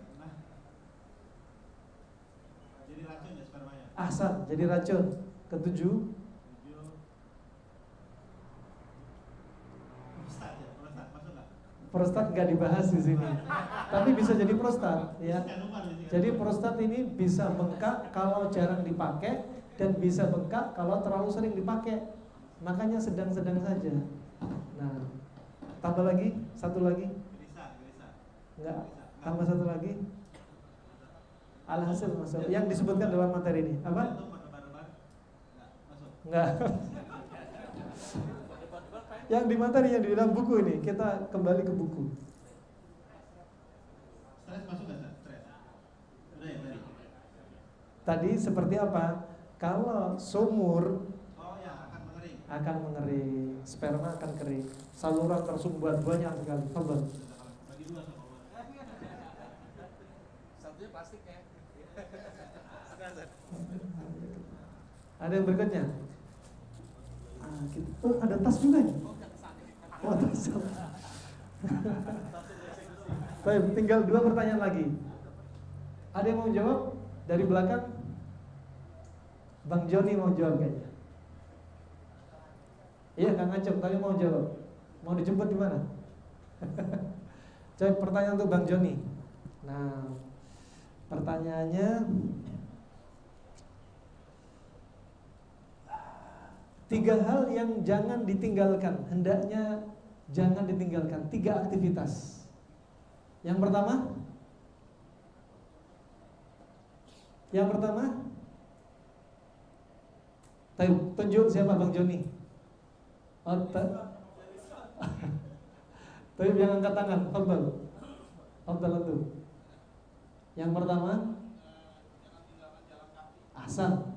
Jadi racun ya spermanya. Ahsan, jadi racun. Ketujuh. Prostat nggak dibahas di sini, tapi bisa jadi prostat, ya. Jadi prostat ini bisa bengkak kalau jarang dipakai dan bisa bengkak kalau terlalu sering dipakai. Makanya sedang-sedang saja. Nah, tambah lagi, satu lagi. Enggak, tambah satu lagi. Alhasil masuk. Yang disebutkan dalam materi ini apa? Enggak. Yang di materi yang di dalam buku ini, kita kembali ke buku. Stres masuk nggak? Stres. Udah ya tadi. Tadi seperti apa? Kalau sumur akan mengering, sperma akan kering, saluran tersumbat banyak sekali. Coba. Satunya plastik ya. Ada yang berikutnya? Oh, ada tas juga ya? Oh, tas. Baik, tinggal 2 pertanyaan lagi. Ada yang mau jawab? Dari belakang? Bang Joni mau jawab kayaknya. Iya, Kang Acep tadi mau jawab. Mau dijemput di mana? Coba pertanyaan untuk Bang Joni. Nah, pertanyaannya, 3 hal yang jangan ditinggalkan, hendaknya jangan ditinggalkan, 3 aktivitas. Yang pertama, tunjuk siapa Bang Joni? Tapi jangan angkat tangan, Fadal itu. Yang pertama, Ahsan.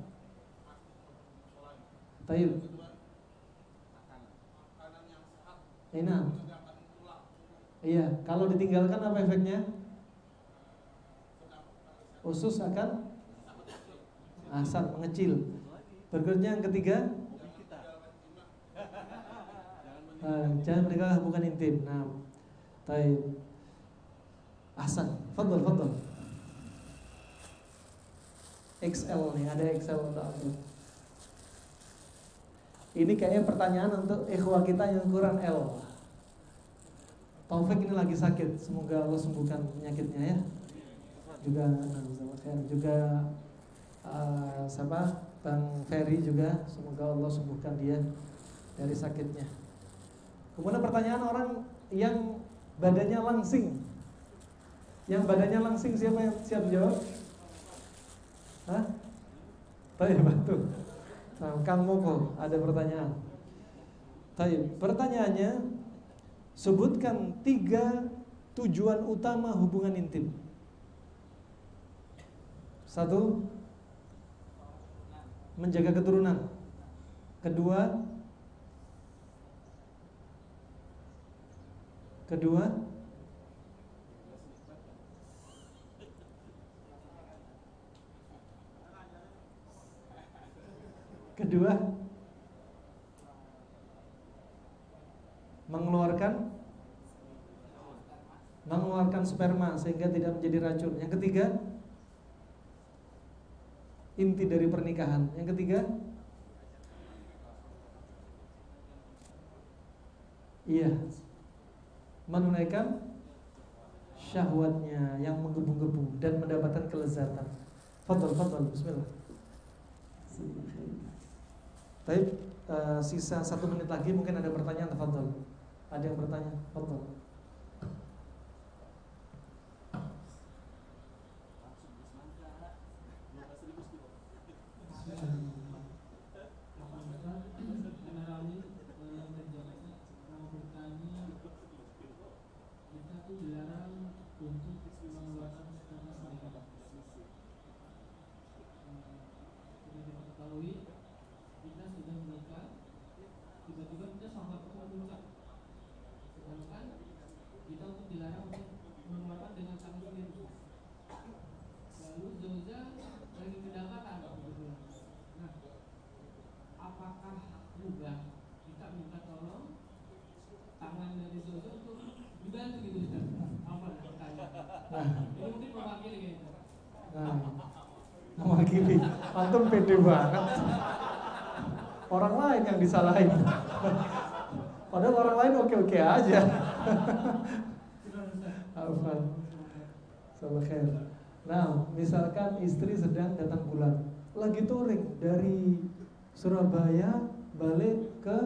Tayyib. Enak. Iya, kalau ditinggalkan apa efeknya? Usus akan Ahsan, mengecil. Berikutnya yang ketiga, jangan meninggalkan hubungan intim. Nah, Tayyib. Ahsan, Fadal. XL nih, ada XL untuk aku. Ini kayaknya pertanyaan untuk ikhwah kita yang kurang L. Taufik ini lagi sakit, semoga Allah sembuhkan penyakitnya ya. Juga Bang Ferry juga, semoga Allah sembuhkan dia dari sakitnya. Kemudian pertanyaan orang yang badannya langsing. Yang badannya langsing siapa yang siap jawab? Baik, bantu. Nah, Kang Moko ada pertanyaan. Baik, pertanyaannya, sebutkan 3 tujuan utama hubungan intim. 1, menjaga keturunan. Kedua, mengeluarkan sperma sehingga tidak menjadi racun. Yang ketiga, inti dari pernikahan. Yang ketiga, iya, menunaikan syahwatnya yang menggebu-gebu dan mendapatkan kelezatan. Fadhal, bismillah. Baik, sisa 1 menit lagi, mungkin ada pertanyaan. Fadhal. Ada yang bertanya? Fadhal. Nah, mewakili. Antum pede banget. Orang lain yang disalahin. Padahal orang lain oke-oke aja. Afwan. Salam khair. Nah, misalkan istri sedang datang bulan, lagi touring dari Surabaya balik ke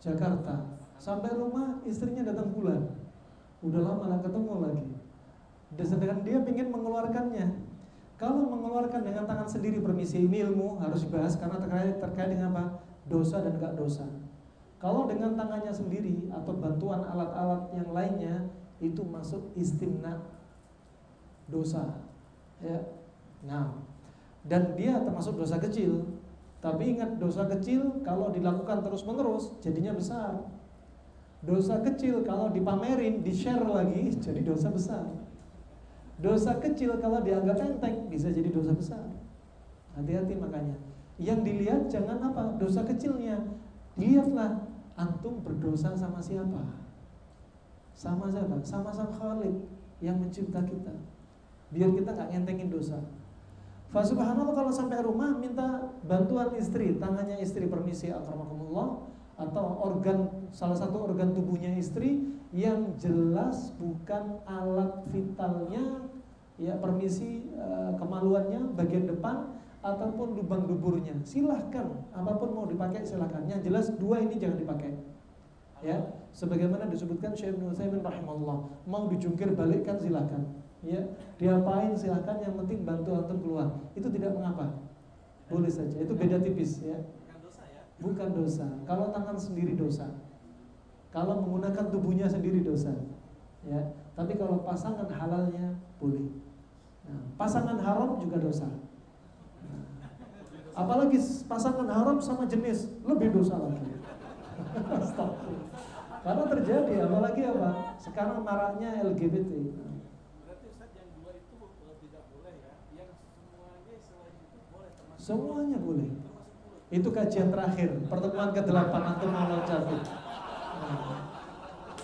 Jakarta, sampai rumah istrinya datang bulan, udah lama nggak ketemu lagi. Dan sedangkan dia ingin mengeluarkannya. Kalau mengeluarkan dengan tangan sendiri, permisi, ini ilmu harus dibahas karena terkait dengan apa? Dosa dan gak dosa. Kalau dengan tangannya sendiri atau bantuan alat-alat yang lainnya, itu masuk istimna, dosa. Ya. Nah, dan dia termasuk dosa kecil. Tapi ingat, dosa kecil kalau dilakukan terus-menerus jadinya besar. Dosa kecil kalau dipamerin, di-share lagi jadi dosa besar. Dosa kecil kalau dianggap enteng bisa jadi dosa besar. Hati-hati makanya. Yang dilihat jangan apa? Dosa kecilnya. Lihatlah antum berdosa sama siapa? Sama siapa? Sama-sama Khalik yang mencipta kita. Biar kita gak ngentengin dosa. Fa subhanallah, kalau sampai rumah minta bantuan istri, tangannya istri, permisi akramakumullah, atau salah satu organ tubuhnya istri yang jelas bukan alat vitalnya, ya permisi, kemaluannya bagian depan ataupun lubang duburnya, silahkan, apapun mau dipakai silahkan. Yang jelas dua ini jangan dipakai. Ya, sebagaimana disebutkan Syekh Ibnu Utsaimin rahimahullah, mau dijungkir balikkan silahkan. Ya, diapain silahkan, yang penting bantu antum keluar. Itu tidak mengapa, boleh saja. Itu beda tipis ya. Bukan dosa. Kalau tangan sendiri dosa. Kalau menggunakan tubuhnya sendiri dosa. Ya, tapi kalau pasangan halalnya boleh. Nah, pasangan haram juga dosa. Nah, apalagi pasangan haram sama jenis, lebih dosa lagi. Karena terjadi, apalagi apa? Sekarang maraknya LGBT. Semuanya boleh. Itu kajian terakhir, pertemuan ke-8 antum mau loncat.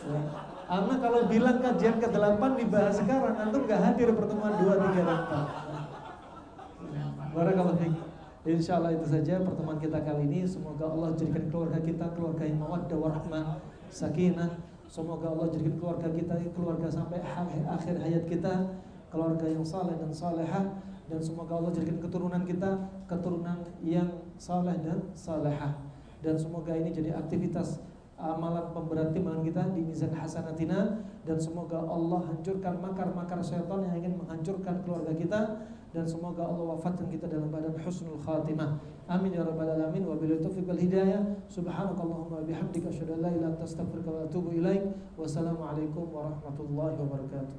Ya. Karena kalau bilang kajian ke-8 dibahas sekarang, antum gak hadir pertemuan 2, 3, dan 4. Barakallahu fiik. Insyaallah itu saja pertemuan kita kali ini. Semoga Allah jadikan keluarga kita keluarga yang mawaddah warahmah, sakinah. Semoga Allah jadikan keluarga kita keluarga sampai akhir hayat kita, keluarga yang saleh dan salehah. Dan semoga Allah jadikan keturunan kita keturunan yang saleh dan salehah. Dan semoga ini jadi aktivitas amalan pemberat timbangan kita di mizan hasanatina. Dan semoga Allah hancurkan makar-makar syaitan yang ingin menghancurkan keluarga kita. Dan semoga Allah wafatkan kita dalam badan husnul khatimah. Amin ya rabbal alamin. Wabillahi taufiq wal hidayah. Subhanakallahumma wa bihamdika asyhadu an la ilaha illa anta astaghfiruka wa atubu ilaik. Wassalamualaikum warahmatullahi wabarakatuh.